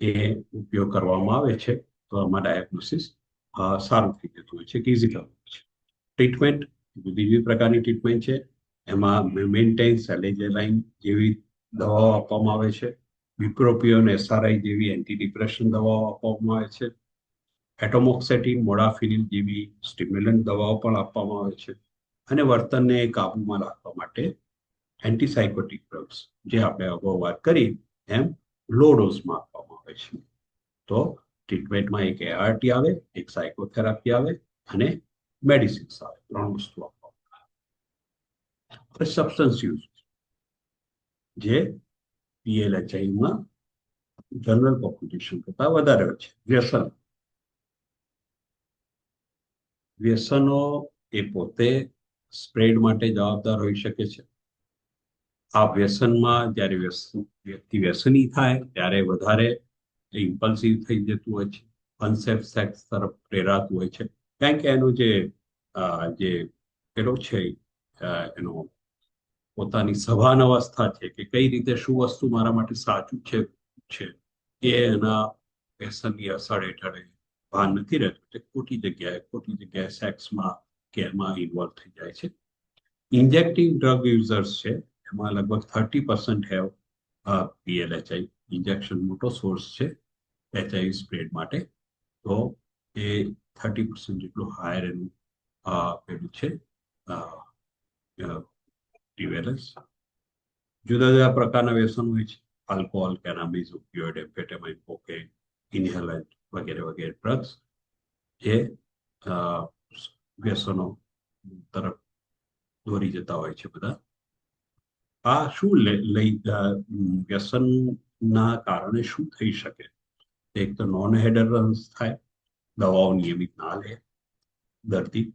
એ ઉપયોગ કરવામાં આવે છે. તો આમાં ડાયગ્નોસિસ સારું થઈ જતું હોય છે, ઇઝી થતું હોય છે. ટ્રીટમેન્ટ વિવિધ પ્રકારની ટ્રીટમેન્ટ છે. એમાં મેન્ટેન, સેલેજેલાઇન જેવી દવાઓ આપવામાં આવે છે. બિપ્રોપિયોન, એસઆરઆઈ જેવી એન્ટી ડિપ્રેશન દવાઓ આપવામાં આવે છે. એટોમોક્સેટિન, મોડાફિનિલ જેવી સ્ટિમ્યુલન્ટ દવાઓ પણ આપવામાં આવે છે. અને વર્તનને કાબૂમાં રાખવા માટે એન્ટીસાયકોટિક ડ્રગ્સ, જે આપણે અગાઉ વાત કરી એમ, લો ડોઝમાં આપવામાં આવે છે. તો ટ્રીટમેન્ટમાં એક એઆરટી આવે, એક સાયકોથેરાપી આવે અને મેડિસિન્સ આવે, 3 વસ્તુ આપવામાં આવે. સબસ્ટન્સ યુઝ, જે પીએલએચઆઈમાં જનરલ પોપ્યુલેશન કરતા વધારે હોય છે. વ્યસનો એ પોતે સ્પ્રેડ માટે જવાબદાર હોઈ શકે છે. આ વ્યસનમાં જ્યારે વ્યક્તિ વ્યસની થાય ત્યારે વધારે ઇમ્પલ્સિવ થઈ જતું હોય છે, અનસેફ સેક્સ તરફ પ્રેરાતું હોય છે, કારણ કે એનો જે પેલો છે એનો પોતાની સભાન અવસ્થા છે કે કઈ રીતે શું વસ્તુ મારા માટે સાચું છે એ એના વ્યસનની અસર હેઠળ ભાન નથી રહેતું, તે ખોટી જગ્યાએ સેક્સમાં કે એમાં ઇન્વોલ્વ થઈ જાય છે. ઇન્જેક્ટિંગ ડ્રગ યુઝર્સ છે એમાં લગભગ 30% હેવ PLHI. ઇન્જેક્શન મોટો સોર્સ છે HIV સ્પ્રેડ માટે, તો એ 30% જેટલું હાયર એનું પેલું છે પ્રિવેલન્સ. જુદા જુદા પ્રકારના વ્યસનો હોય છે, આલ્કોહોલ, કેનાબિસ, ઓપિયોઇડ, એમ્ફેટામાઇન, કોકેન, ઇન્હેલન્ટ વગેરે વગેરે ડ્રગ્સ જે વ્યસનો તરફ દોરી જતા હોય છે બધા. આ શું વ્યસનના કારણે શું થઈ શકે? એક તો નોન એડરન્સ થાય, દવાઓ નિયમિત ના લે દર્દી,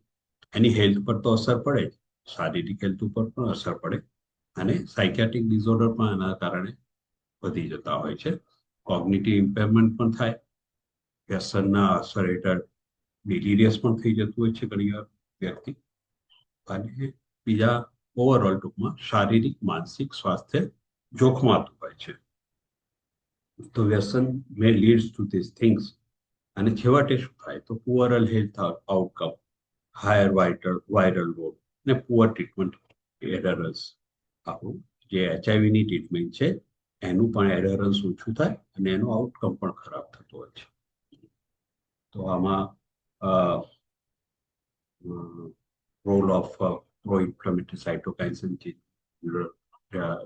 એની હેલ્થ પર તો અસર પડે, શારીરિક હેલ્થ ઉપર પણ અસર પડે, અને સાયકેટ્રિક ડિસઓર્ડર પણ એના કારણે વધી જતા હોય છે. કોગ્નિટિવ ઇમ્પેરમેન્ટ પણ થાય, વ્યસનના અસર હેઠળ ડિલિરિયસ પણ થઈ જતું હોય છે ઘણી વાર વ્યક્તિ, અને બીજા ઓવરઓલ ટૂંકમાં શારીરિક માનસિક સ્વાસ્થ્ય જોખમાતું હોય છે. તો વ્યસન may leads to these things, અને છેવટે શું થાય તો poorer health outcome, higher viral load ને પુઅર ટ્રીટમેન્ટ એડરન્સ. આપણું જે HIV ની ટ્રીટમેન્ટ છે એનું પણ એડરન્સ ઓછું થાય અને એનું આઉટકમ પણ ખરાબ થતું હોય છે. તો આમાં role of pro inflammatory cytokines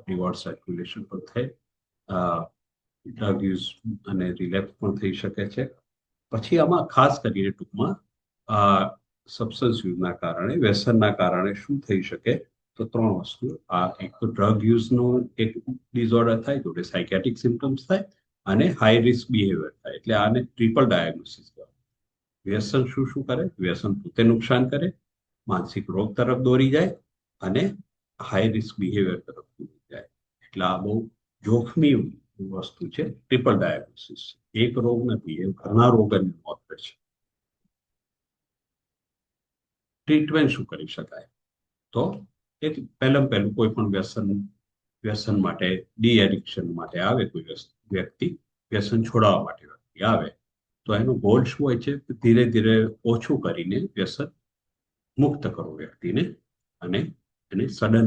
reward circulation પર થાય, ડ્રગ યુઝ અને રિલેપ્સ પણ થઈ શકે છે. પછી આમાં ખાસ કરીને ટૂંકમાં સબસ્ટન્સ યુઝના કારણે, વ્યસનના કારણે શું થઈ શકે તો 3 વસ્તુ. એક તો ડ્રગ યુઝનું એક ડિસઓર્ડર થાય, જોડે સાયકેટ્રિક સિમ્ટમ્સ થાય અને હાઈ રિસ્ક બિહેવિયર થાય. એટલે આને ટ્રિપલ ડાયગ્નોસિસ કહેવાય. વ્યસન શું શું કરે? વ્યસન પોતે નુકસાન કરે, માનસિક રોગ તરફ દોરી જાય અને હાઈ રિસ્ક બિહેવિયર તરફ દોરી જાય. એટલે આ બહુ જોખમી વસ્તુ છે. ટ્રિપલ ડાયગ્નોસિસ એક રોગ નથી, એ ઘણા રોગોની મોત છે. ટ્રીટમેન્ટ શું કરી શકાય? તો એક પહેલું કોઈ પણ વ્યસન માટે, ડી એડિક્શન માટે આવે કોઈ વ્યક્તિ, વ્યસન છોડાવવા માટે વ્યક્તિ આવે, તો એનો ગોલ શું હોય છે? ધીરે ધીરે ઓછું કરીને વ્યસન મુક્ત કરવું વ્યક્તિને, અને એને sudden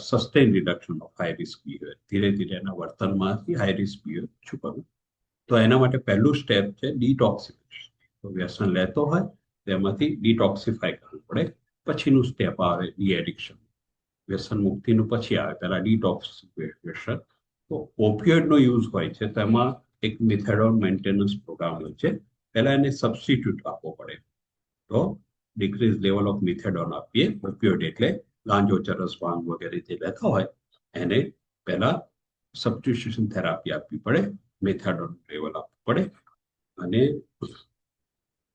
sustain reduction of high risk behaviour, ધીરે ધીરે એના વર્તનમાંથી હાઈ રિસ્ક બિહેવિયર ઓછું કરવું. તો એના માટે પહેલું સ્ટેપ છે ડિટોક્સિફિકેશન. તો વ્યસન લેતો હોય તેમાંથી ડિટોક્સિફાય કરવું પડે. પછીનું સ્ટેપ આવે ડી એડિક્શન, વ્યસન મુક્તિનું પછી આવે પહેલા ડિટોક્સિફિકેશન. તો ઓપિયોઇડનો યુઝ હોય છે, તેમાં એક મિથેડોન મેન્ટેનન્સ પ્રોગ્રામ હોય છે. પહેલા એને સબસ્ટિટ્યુટ આપવો પડે, તો ડિક્રીઝ લેવલ ઓફ મિથેડોન આપીએ. ઓપિયોઇડ એટલે ગાંજો, ચરસ, ભાંગ વગેરે જે લેતા હોય એને પહેલા સબસ્ટિટ્યુશન થેરાપી આપવી પડે, મિથેડોન લેવલ આપવું પડે, અને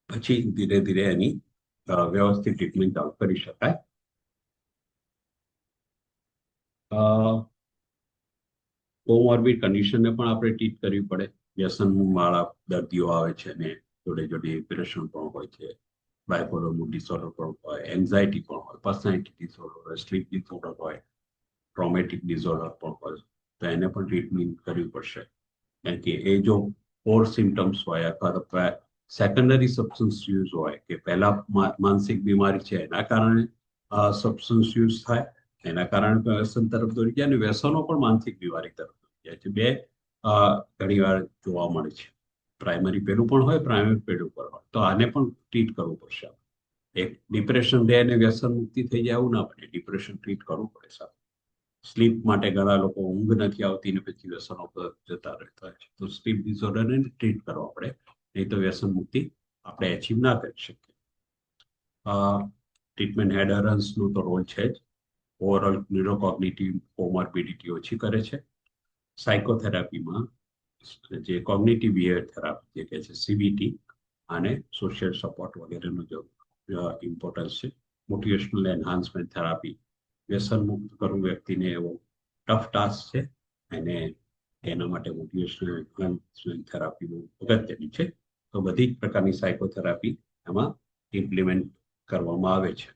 પછી ધીરે ધીરે એની વ્યવસ્થિત ટ્રીટમેન્ટ ચાલુ કરી શકાય. કોમોર્બિડ કન્ડિશનને પણ આપણે ટ્રીટ કરવી પડે. વ્યસન વાળા દર્દીઓ આવે છે ને જોડે જોડે ડિપ્રેશન પણ હોય છે, બાયપોલર મૂડ ડિસઓર્ડર પણ હોય, એન્ઝાયટી પણ હોય, પર્સનાલિટી ડિસઓર્ડર હોય, સ્લીપ ડિસઓર્ડર હોય, ટ્રોમેટિક ડિસઓર્ડર પણ હોય, તો એને પણ ટ્રીટમેન્ટ કરવી પડશે. કારણ કે એ જો કોર સિમ્ટમ્સ હોય અથવા તો સેકન્ડરી સબસ્ટન્સ યુઝ હોય, કે પહેલા માનસિક બીમારી છે એના કારણે સબસ્ટન્સ યુઝ થાય, એના કારણે વ્યસન તરફ દોરી જાય, અને વ્યસનો પણ માનસિક બીમારી તરફ દોરી જાય છે. બે ઘણી વાર જોવા મળે છે. પ્રાઇમરી પેલું પણ હોય, પ્રાઇમરી પેલું પણ હોય, તો આને પણ ટ્રીટ કરવું પડશે. એક ડિપ્રેશન રહે અને વ્યસન મુક્તિ થઈ જાય એવું ના બને, ડિપ્રેશન ટ્રીટ કરવું પડે સાથે. સ્લીપ માટે ઘણા લોકો ઊંઘ નથી આવતી ને પછી વ્યસનો પર જતા રહેતા હોય છે, તો સ્લીપ ડિસઓર્ડરને ટ્રીટ કરવા પડે, નહીં તો વ્યસન મુક્તિ આપણે અચીવ ના કરી શકીએ. ટ્રીટમેન્ટ એડરન્સનો તો રોલ છે જ. ઓવરઓલ ન્યુરોકોગ્નિટિવ કોમોર્બિડિટી ઓછી કરે છે. સાયકોથેરાપીમાં જે કોગ્નિટિવ બિહેવિયર થેરાપી જે કહે છે CBT અને સોશિયલ સપોર્ટ વગેરેનો જો ઇમ્પોર્ટન્સ છે. મોટિવેશનલ એન્હાન્સમેન્ટ થેરાપી, વ્યસન મુક્ત કરવું વ્યક્તિને એવો ટફ ટાસ્ક છે, અને એના માટે મોટિવેશનલ એન્હાન્સમેન્ટ થેરાપી બહુ અગત્યની છે. તો બધી જ પ્રકારની સાયકોથેરાપી એમાં ઇમ્પ્લિમેન્ટ કરવામાં આવે છે.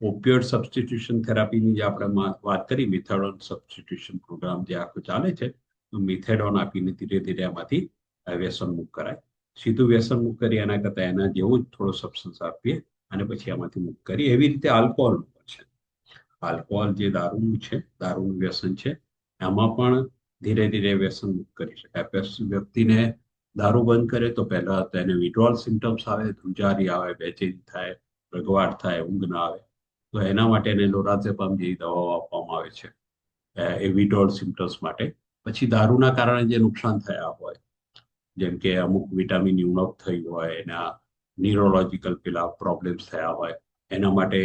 ઓપિયોઇડ સબસ્ટિટ્યુશન થેરાપીની જે આપણે વાત કરી, મિથેડોન સબસ્ટિટ્યુશન પ્રોગ્રામ જે આખો ચાલે છે, તો મિથેડોન આપીને ધીરે ધીરે એમાંથી વ્યસન મુક્ત કરાય. સીધું વ્યસન મુક્ત કરીએ એના કરતાં એના જેવું જ થોડો સબસ્ટન્સ આપીએ અને પછી એમાંથી મુક્ત કરીએ. એવી રીતે આલ્કોહોલ છે. આલ્કોહોલ જે દારૂનું છે, દારૂનું વ્યસન છે, એમાં પણ ધીરે ધીરે વ્યસન મુક્ત કરી શકાય. વ્યક્તિને દારૂ બંધ કરે તો પહેલા તેને વિડ્રોલ સિમ્ટમ્સ આવે, ધ્રુજારી આવે, બેચેની થાય, રગવાટ થાય, ઊંઘ ના આવે. તો એના માટે એને લોરાઝેપામ જેવી દવાઓ આપવામાં આવે છે એ વિડ્રોલ સિમ્ટમ્સ માટે. પછી દારૂના કારણે જે નુકસાન થયા હોય, જેમ કે અમુક વિટામિનની ઉણપ થઈ હોય, એના ન્યુરોલોજીકલ પેલા પ્રોબ્લેમ્સ થયા હોય, એના માટે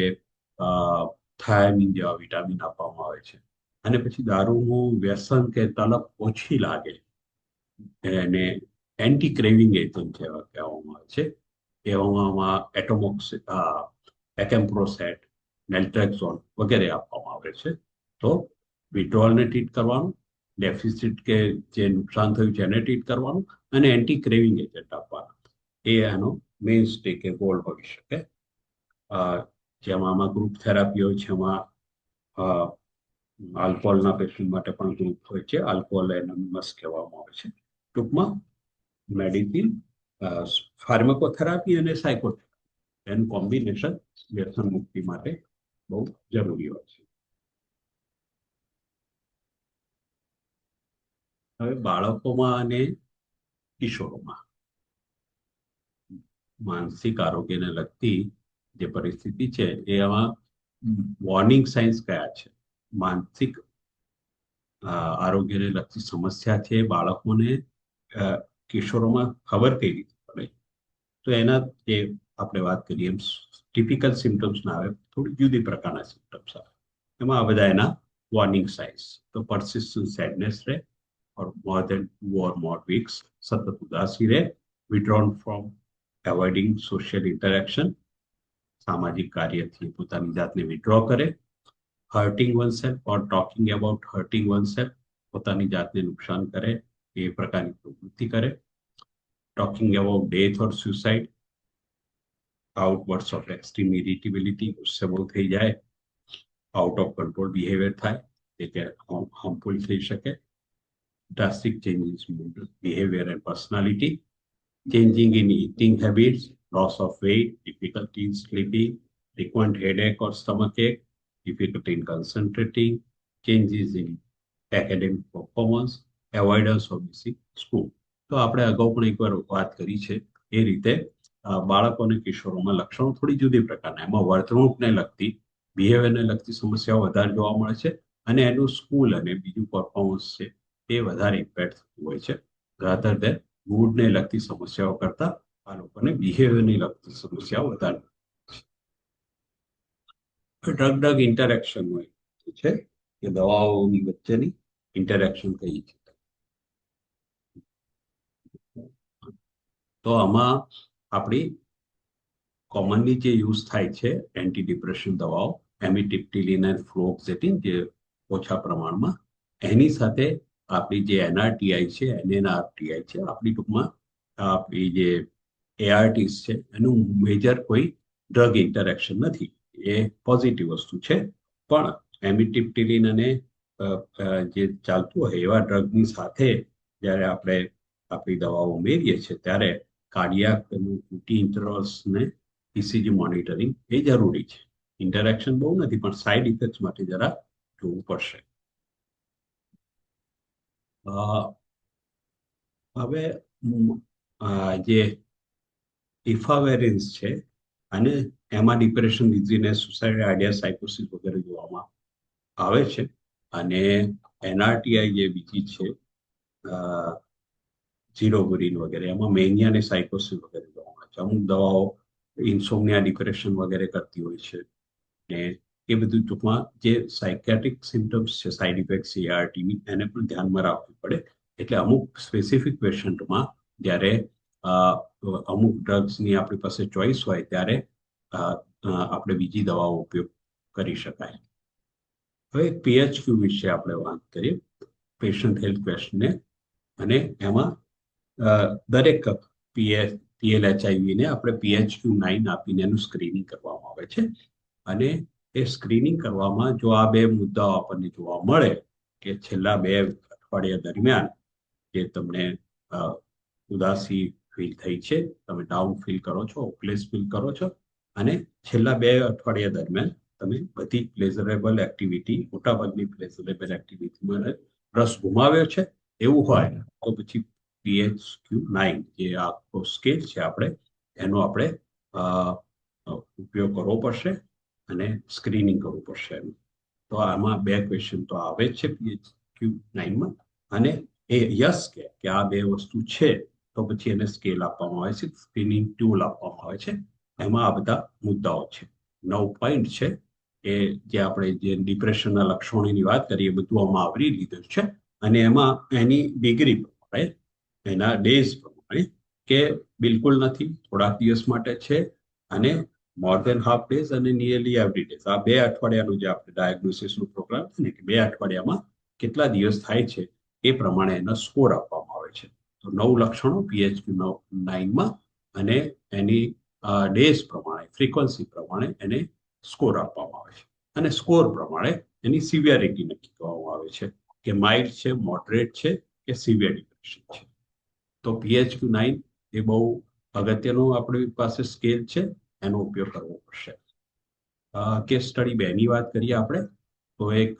થાયામીન જેવા વિટામિન આપવામાં આવે છે. અને પછી દારૂનું વ્યસન કે તલબ ઓછી લાગે એને એન્ટી ક્રેવિંગ એજન્ટ જેવા કહેવામાં આવે છે. એવામાં એકેમ્પ્રોસેટ, નેલ્ટ્રેક્સોન વગેરે આપવામાં આવે છે. તો વિડ્રોલને ટ્રીટ કરવાનું, ડેફિસિટ કે જે નુકસાન થયું છે એને ટ્રીટ કરવાનું, અને એન્ટી ક્રેવિંગ એજન્ટ આપવાનું. એ આનો મેઇન સ્ટે કે ગોલ હોઈ શકે. જેમાં આમાં ગ્રુપ થેરાપી હોય છે, એમાં આલ્કોહોલના પેશન્ટ માટે પણ ગ્રુપ હોય છે. આલ્કોહોલ એનોનિમસ કહેવામાં આવે છે. ટૂંકમાં મેડિસિન, ફાર્માકોથેરાપી અને સાયકોથેરાપી એનું કોમ્બિનેશન વ્યસન મુક્તિ માટે બહુ જરૂરી હોય છે. હવે બાળકોમાં અને કિશોરોમાં માનસિક આરોગ્યને લગતી જે પરિસ્થિતિ છે એમાં વોર્નિંગ સાઇન્સ કયા છે? માનસિક આરોગ્યને લગતી સમસ્યા છે બાળકોને કિશોરોમાં ખબર કઈ રીતે પડે? તો એના જે આપણે વાત કરીએ એમ ટિપિકલ સિમ્ટમ્સ ના આવે, થોડી જુદી પ્રકારના સિમ્ટમ્સ આવે. એમાં આ બધા એના વોર્નિંગ સાઇન્સ. તો persistent sadness રહે or more than 2 or more weeks, સતત ઉદાસી રહે, withdrawn from avoiding social interaction, સામાજિક કાર્યથી પોતાની જાતને વિડ્રો કરે, hurting oneself or talking about hurting oneself, પોતાની જાતને નુકસાન કરે એ પ્રકારની પ્રવૃત્તિ કરે, talking about death or suicide, outbursts of extreme irritability, ગુસ્સે બહુ થઈ જાય, out of control behavior થાય, એ કે harmful થઈ શકે, drastic changes in behavior and personality, changing in eating habits, loss of weight, difficulty in sleeping, frequent headache or stomach ache, difficulty in concentrating, changes in academic performance, avoidance of missing school. તો આપણે અગાઉ પણ એકવાર વાત કરી છે એ રીતે બાળકો અને કિશોરોમાં લક્ષણો થોડી જુદી પ્રકારના. એમાં વર્તણૂકને લગતી, બિહેવિયરને લગતી સમસ્યાઓ વધારે જોવા મળે છે, અને એનું સ્કૂલ અને બીજું પરફોર્મન્સ છે એ વધારે ઇમ્પેક્ટ થતું હોય છે. રાધર દેન મૂડને લગતી સમસ્યાઓ કરતા આ લોકોને બિહેવિયરને લગતી સમસ્યાઓ વધારે ડ્રગ ઇન્ટરેક્શન હોય છે કે દવાઓની વચ્ચેની ઇન્ટરેક્શન કઈ છે. તો આમાં આપણી કોમનલી જે યુઝ થાય છે એન્ટી ડિપ્રેશન દવાઓ, એમિટિપ્ટિલિન અને ફ્લોક્સેટિન, જે ઓછા પ્રમાણમાં, એની સાથે આપણી જે એનઆરટીઆઈ છે, એનએનઆરટીઆઈ છે, આપણી ટૂંકમાં આપણી જે એઆરટીસ છે, એનું મેજર કોઈ ડ્રગ ઇન્ટરેક્શન નથી. એ પોઝિટિવ વસ્તુ છે. પણ એમિટિપ્ટિલિન અને જે ચાલતું હોય એવા ડ્રગની સાથે જ્યારે આપણે આપણી દવાઓ ઉમેરીએ છીએ ત્યારે કાર્ડિયાક QT ઇન્ટરવલ્સને ECG મોનિટરિંગ એ જરૂરી છે. ઇન્ટરેક્શન બહુ નથી, પણ સાઇડ ઇફેક્ટ્સ માટે જરા જોવું પડશે. હવે જે ઇફાવેરિન્સ છે અને એમાં ડિપ્રેશન, ડિઝીનેસ, સુસાઇડ આઈડિયા, સાયકોસિસ વગેરે જોવામાં આવે છે. અને એનઆરટીઆઈ જે બીજી છે, ઝીરોગુરીન વગેરે, એમાં મેનિયા અને સાયકોસિસ વગેરે જોવામાં આવે છે. અમુક દવાઓ ઇન્સોમનિયા, ડિપ્રેશન વગેરે કરતી હોય છે. ને એ બધું ટૂંકમાં જે સાયકેટ્રિક સિમ્ટમ્સ છે, સાઇડ ઇફેક્ટ્સ એઆરટીની, એને પણ ધ્યાનમાં રાખવું પડે. એટલે અમુક સ્પેસિફિક પેશન્ટમાં જ્યારે અમુક ડ્રગ્સની આપણી પાસે ચોઈસ હોય ત્યારે આપણે બીજી દવાઓ ઉપયોગ કરી શકાય. હવે PHQ વિશે આપણે વાત કરીએ, પેશન્ટ હેલ્થ ક્વેશ્ચનને, અને એમાં દરેક PLHIV ને આપણે PHQ-9 આપીને એનું સ્ક્રીનિંગ કરવામાં આવે છે. અને એ સ્ક્રીનિંગ કરવામાં જો આ બે મુદ્દાઓ આપણને જોવા મળે કે છેલ્લા 2 અઠવાડિયા દરમિયાન જે તમને ઉદાસી ફીલ થઈ છે, તમે ડાઉન ફીલ કરો છો, હોપલેસ ફીલ કરો છો, અને છેલ્લા 2 અઠવાડિયા દરમિયાન તમે બધી પ્લેઝરેબલ એક્ટિવિટી, મોટાભાગની પ્લેઝરેબલ એક્ટિવિટીમાં રસ ગુમાવ્યો છે, એવું હોય તો પછી PHQ-9 જે આખો સ્કેલ છે એનો આપણે ઉપયોગ કરવો પડશે અને સ્ક્રીનિંગ કરવું પડશે. તો આમાં 2 ક્વેશ્ચન તો આવે જ છે PHQ-9માં, અને એ યસ કે આ 2 વસ્તુ છે તો પછી એને સ્કેલ આપવામાં આવે છે, સ્ક્રીનિંગ ટૂલ આપવામાં આવે છે. એમાં આ બધા મુદ્દાઓ છે. 9 પોઈન્ટ છે એ જે આપણે જે ડિપ્રેશનના લક્ષણોની વાત કરીએ બધું આમાં આવરી લીધું છે. અને એમાં એની ડિગ્રી પ્રમાણે, એના ડેઝ પ્રમાણે કે બિલકુલ નથી, થોડાક દિવસ માટે છે, અને મોર દેન હાફ ડેઝ અને નિયરલી એવરી ડેઝ. આ 2 અઠવાડિયાનું જે આપણે ડાયગ્નોસિસનો પ્રોગ્રામ છે ને કે 2 અઠવાડિયામાં કેટલા દિવસ થાય છે એ પ્રમાણે એનો સ્કોર આપવામાં આવે છે. તો 9 લક્ષણો PHQ-9માં, અને એની ડેઝ પ્રમાણે, ફ્રીક્વન્સી પ્રમાણે એને સ્કોર આપવામાં આવે છે. અને સ્કોર પ્રમાણે એની સિવિયરિટી નક્કી કરવામાં આવે છે કે માઇલ્ડ છે, મોડરેટ છે કે સિવિયર ડિપ્રેશન છે. તો PHQ-9 એ બહુ અગત્યનું આપણી પાસે સ્કેલ છે, એનો ઉપયોગ કરવો પડશે. કેસ સ્ટડી 2 ની વાત કરીએ આપણે તો એક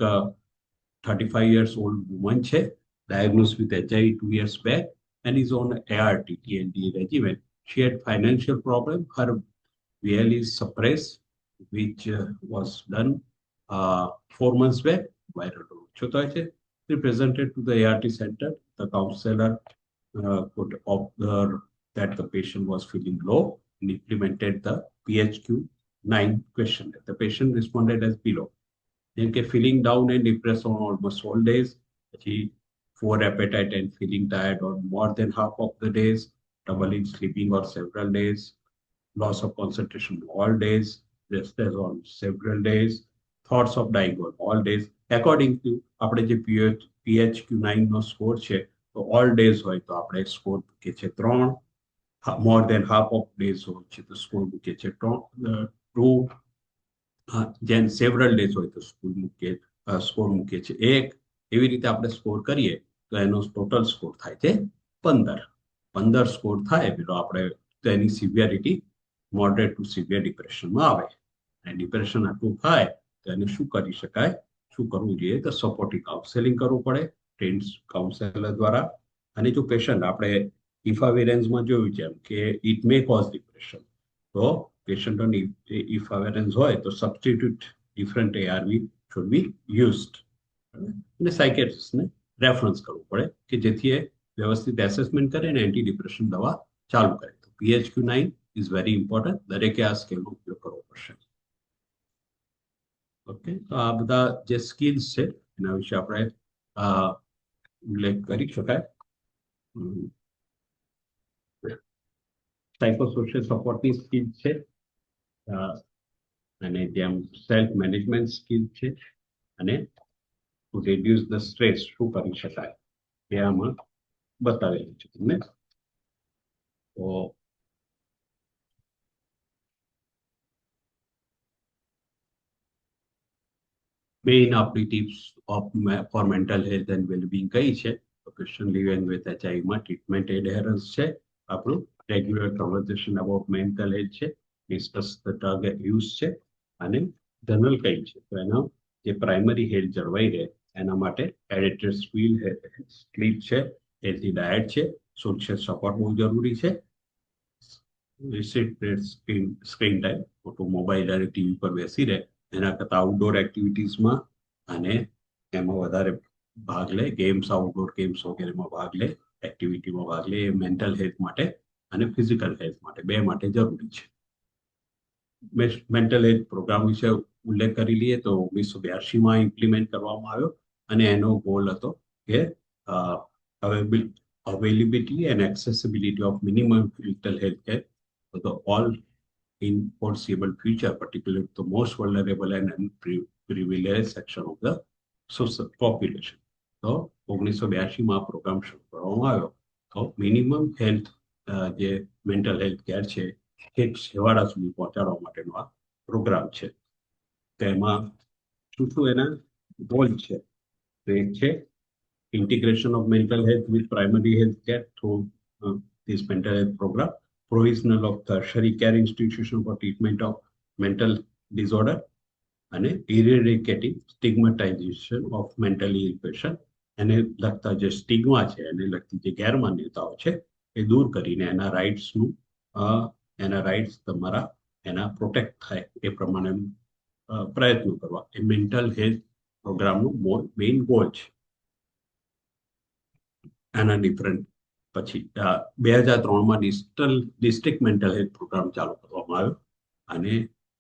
35 years old woman છે, diagnosed with HIV 2 years back and is on ART TND regimen. She had financial problem. Her VL is suppressed, which was done 4 months back. She presented to the ART center. The counselor could observe that the patient was feeling low and implemented the PHQ-9 questionnaire. The patient responded as below. જેમ કે feeling down and depressed on almost all days, પછી poor appetite and feeling tired on more than half of the days, trouble in sleeping on several days, loss of concentration all days, restless on several days, thoughts of dying on all days. According to આપણે જે PHQ-9 નો score છે તો all days હોય તો આપણે score મૂકીએ છીએ 3, more than half of days હોય છે તો સ્કોર મૂકીએ છીએ 2, જેમ સેવરલ ડેઝ હોય તો સ્કોર મૂકીએ છીએ 1. એવી રીતે આપણે સ્કોર કરીએ તો એનો ટોટલ સ્કોર થાય છે 15 સ્કોર થાય પેલો આપણે તો એની સિવિયરિટી મોડરેટ ટુ સિવિયર ડિપ્રેશનમાં આવે. અને ડિપ્રેશન આટલું થાય તો એને શું કરી શકાય, શું કરવું જોઈએ તો સપોર્ટિવ કાઉન્સેલિંગ કરવું પડે ટ્રેન્ડ કાઉન્સેલર દ્વારા. અને જો પેશન્ટ આપણે ઇફાવેરેન્સમાં જોયું છે કે ઇટ મે કોઝ ડિપ્રેશન, તો પેશન્ટોની ઇફાવેરેન્સ હોય તો substitute different ARV should be used. અને સાયકેટ્રિસ્ટને રેફરન્સ કરવું પડે કે જેથી એ વ્યવસ્થિત એસેસમેન્ટ કરે અને એન્ટી ડિપ્રેશન દવા ચાલુ કરે. તો PHQ-9 ઇઝ વેરી ઇમ્પોર્ટન્ટ. દરેકે આ સ્કેલનો ઉપયોગ કરવો પડશે. ઓકે, તો આ બધા જે સ્કિલ્સ છે એના વિશે આપણે ઉલ્લેખ કરી શકાય. સાયકોસોશિયલ સપોર્ટની સ્કિલ છે, અને જેમ સેલ્ફ મેનેજમેન્ટ સ્કિલ છે, અને ટુ રિડ્યુસ ધ સ્ટ્રેસ શું કરી શકાય એ આમાં બતાવેલું છે તમને. તો મેઇન આપણી tips four mental health and wellbeing કઈ છે તો ક્વેશ્ચન લિવિંગ વિથ HIVમાં ટ્રીટમેન્ટ એડહેરન્સ છે, આપણું regular conversation about mental health છે, ડિસ્કસ ધ ડ્રગ યુઝ છે, અને જનરલ કઈ છે તો એનો જે પ્રાઇમરી હેલ્થ જળવાઈ રહે એના માટે એડિટેડ સ્લીપ છે, હેલ્ધી ડાયટ છે, સોશિયલ સપોર્ટ બહુ જરૂરી છે, સ્ક્રીન ટાઈમ, ખોટું મોબાઈલ અને ટીવી પર બેસી રહે એના કરતાં આઉટડોર એક્ટિવિટીઝમાં અને એમાં વધારે ભાગ લે, ગેમ્સ, આઉટડોર ગેમ્સ વગેરેમાં ભાગ લે, એક્ટિવિટીમાં ભાગ લે, એ મેન્ટલ હેલ્થ માટે અને ફિઝિકલ હેલ્થ માટે 2 માટે જરૂરી છે. મેન્ટલ હેલ્થ પ્રોગ્રામ વિશે ઉલ્લેખ કરી લઈએ તો 1982માં ઇમ્પ્લિમેન્ટ કરવામાં આવ્યો, અને એનો ગોલ હતો કે availability and accessibility of minimum mental health care for the all in foreseeable future, particularly the most vulnerable and unprivileged section of the social population. તો 1982માં પ્રોગ્રામ શરૂ કરવામાં આવ્યો. તો મિનિમમ હેલ્થ જે મેન્ટલ હેલ્થ કેર છે એ છેવાડા સુધી પહોંચાડવા માટેનો આ પ્રોગ્રામ છે. તેમાં શું શું એના ગોલ છે? તો એક છે integration of mental health with primary health care through this mental health program, provisional of tertiary care institution for treatment of mental disorder, અને eradicating stigmatization of mentally ill patient. એને લગતા જે સ્ટિગ્મા છે, એને લગતી જે ગેરમાન્યતાઓ છે એ દૂર કરીને એના રાઇટ્સ તમારા એના પ્રોટેક્ટ થાય એ પ્રમાણે પ્રયત્નો કરવા એ મેન્ટલ હેલ્થ પ્રોગ્રામનું મેઇન ગોલ છે. એના ડિફરન્ટ પછી 2003માં ડિસ્ટ્રિક્ટ મેન્ટલ હેલ્થ પ્રોગ્રામ ચાલુ કરવામાં આવ્યો, અને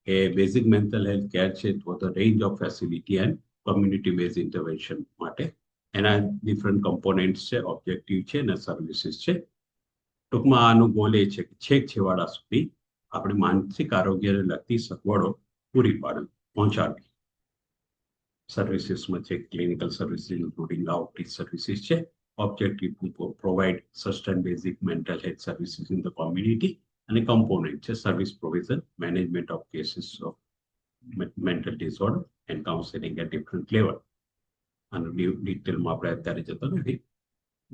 એ બેઝિક મેન્ટલ હેલ્થ કેર છે for the range of facility and community base intervention માટે. એના ડિફરન્ટ કમ્પોનેન્ટ્સ છે, ઓબ્જેક્ટિવ છે અને સર્વિસીસ છે. ટૂંકમાં આનો ગોલ એ છે કે છેક છેવાડા સુધી આપણે માનસિક આરોગ્યને લગતી સગવડો પૂરી પહોંચાડવી. સર્વિસીસમાં છે clinical services including outreach services છે. Objective to provide sustained basic mental health services in the community, અને component છે service provision, management of cases of mental disorder and counseling at different level. અને ડિટેલમાં આપણે અત્યારે જતા નથી.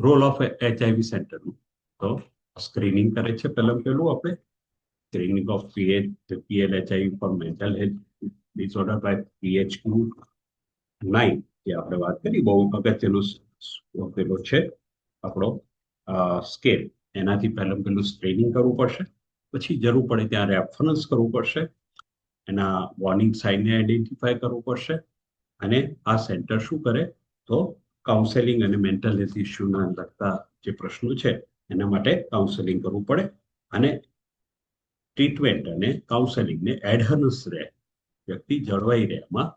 રોલ ઓફ એચઆઈવી સેન્ટરનું તો સ્ક્રીનિંગ કરે છે પેલું આપણે screening of PL HIV for mental health disorder by PHQ-9 જે આપણે વાત કરી, બહુ અગત્યનું પેલો છે આપણો સ્કેલ. એનાથી પેલું સ્ક્રીનિંગ કરવું પડશે, પછી જરૂર પડે ત્યાં રેફરન્સ કરવું પડશે, એના વોર્નિંગ સાઇનને આઈડેન્ટિફાય કરવું પડશે, અને આ સેન્ટર શું કરે તો કાઉન્સેલિંગ અને મેન્ટલ હેલ્થ ઇસ્યુના લગતા જે પ્રશ્નો છે એના માટે કાઉન્સેલિંગ કરવું પડે, અને ટ્રીટમેન્ટ અને કાઉન્સેલિંગને એડહરન્સ રહે, વ્યક્તિ જળવાઈ રહે, એમાં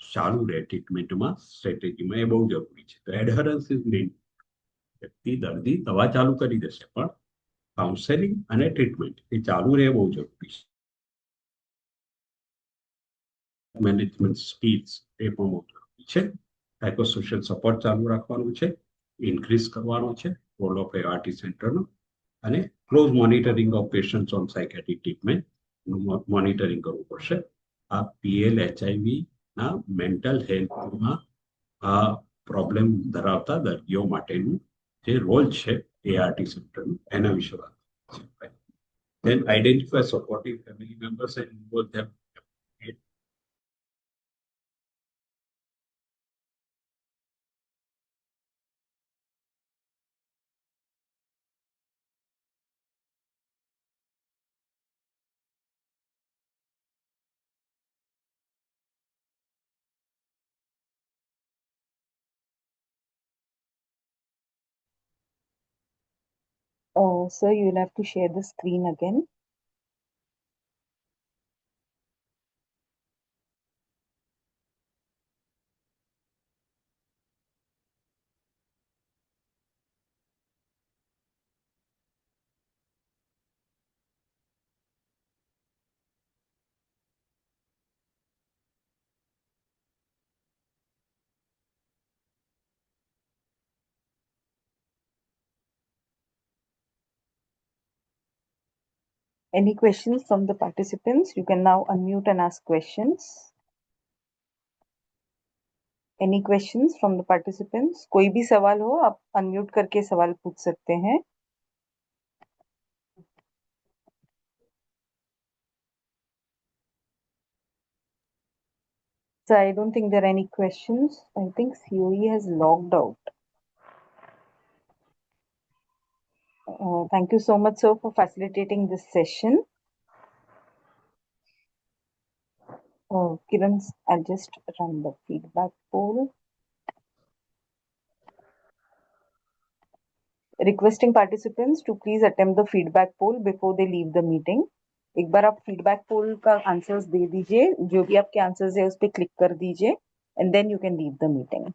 ચાલુ રહે ટ્રીટમેન્ટમાં સ્ટ્રેટેજીમાં, એ બહુ જરૂરી છે. તો એડહરન્સ ઇઝ મેઇન. વ્યક્તિ દર્દી દવા ચાલુ કરી દેશે પણ કાઉન્સેલિંગ અને ટ્રીટમેન્ટ એ ચાલુ રહે બહુ જરૂરી છે. મેનેજમેન્ટ સ્કિલ્સ એ પણ બહુ જરૂરી છે. સાયકોસોશિયલ સપોર્ટ ચાલુ રાખવાનું છે, ઇન્ક્રીઝ કરવાનો છે રોલ ઓફ ART સેન્ટરનો, અને close monitoring of patients on psychiatric treatment monitoring કરવું પડશે. આ PL HIV ના મેન્ટલ હેલ્થમાં આ પ્રોબ્લેમ ધરાવતા દર્દીઓ માટેનું જે રોલ છે ART સેન્ટરનું, એના વિશે વાત છે. Then identify supportive family members and involve them Sir, you'll have to share the screen again. Any questions from the participants? You can now unmute and ask questions. Any questions from the participants? कोई भी सवाल हो आप unmute करके सवाल पूछ सकते हैं. So I don't think there are any questions. I think COE has logged out. Thank you so much, sir, for facilitating this session. Kiran, I'll just run the feedback poll. Requesting participants to please attempt the feedback poll before they leave the meeting. एक बार आप feedback poll का answers दे दीजिए, जो भी आपके answers है उस पर click कर दीजिए, and then you can leave the meeting.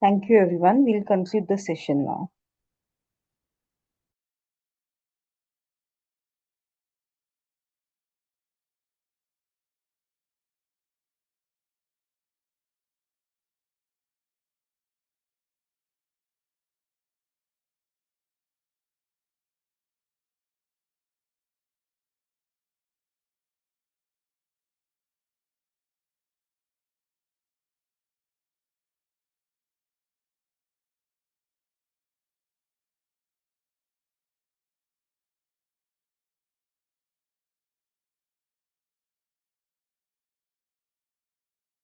Thank you, everyone. We'll conclude the session now.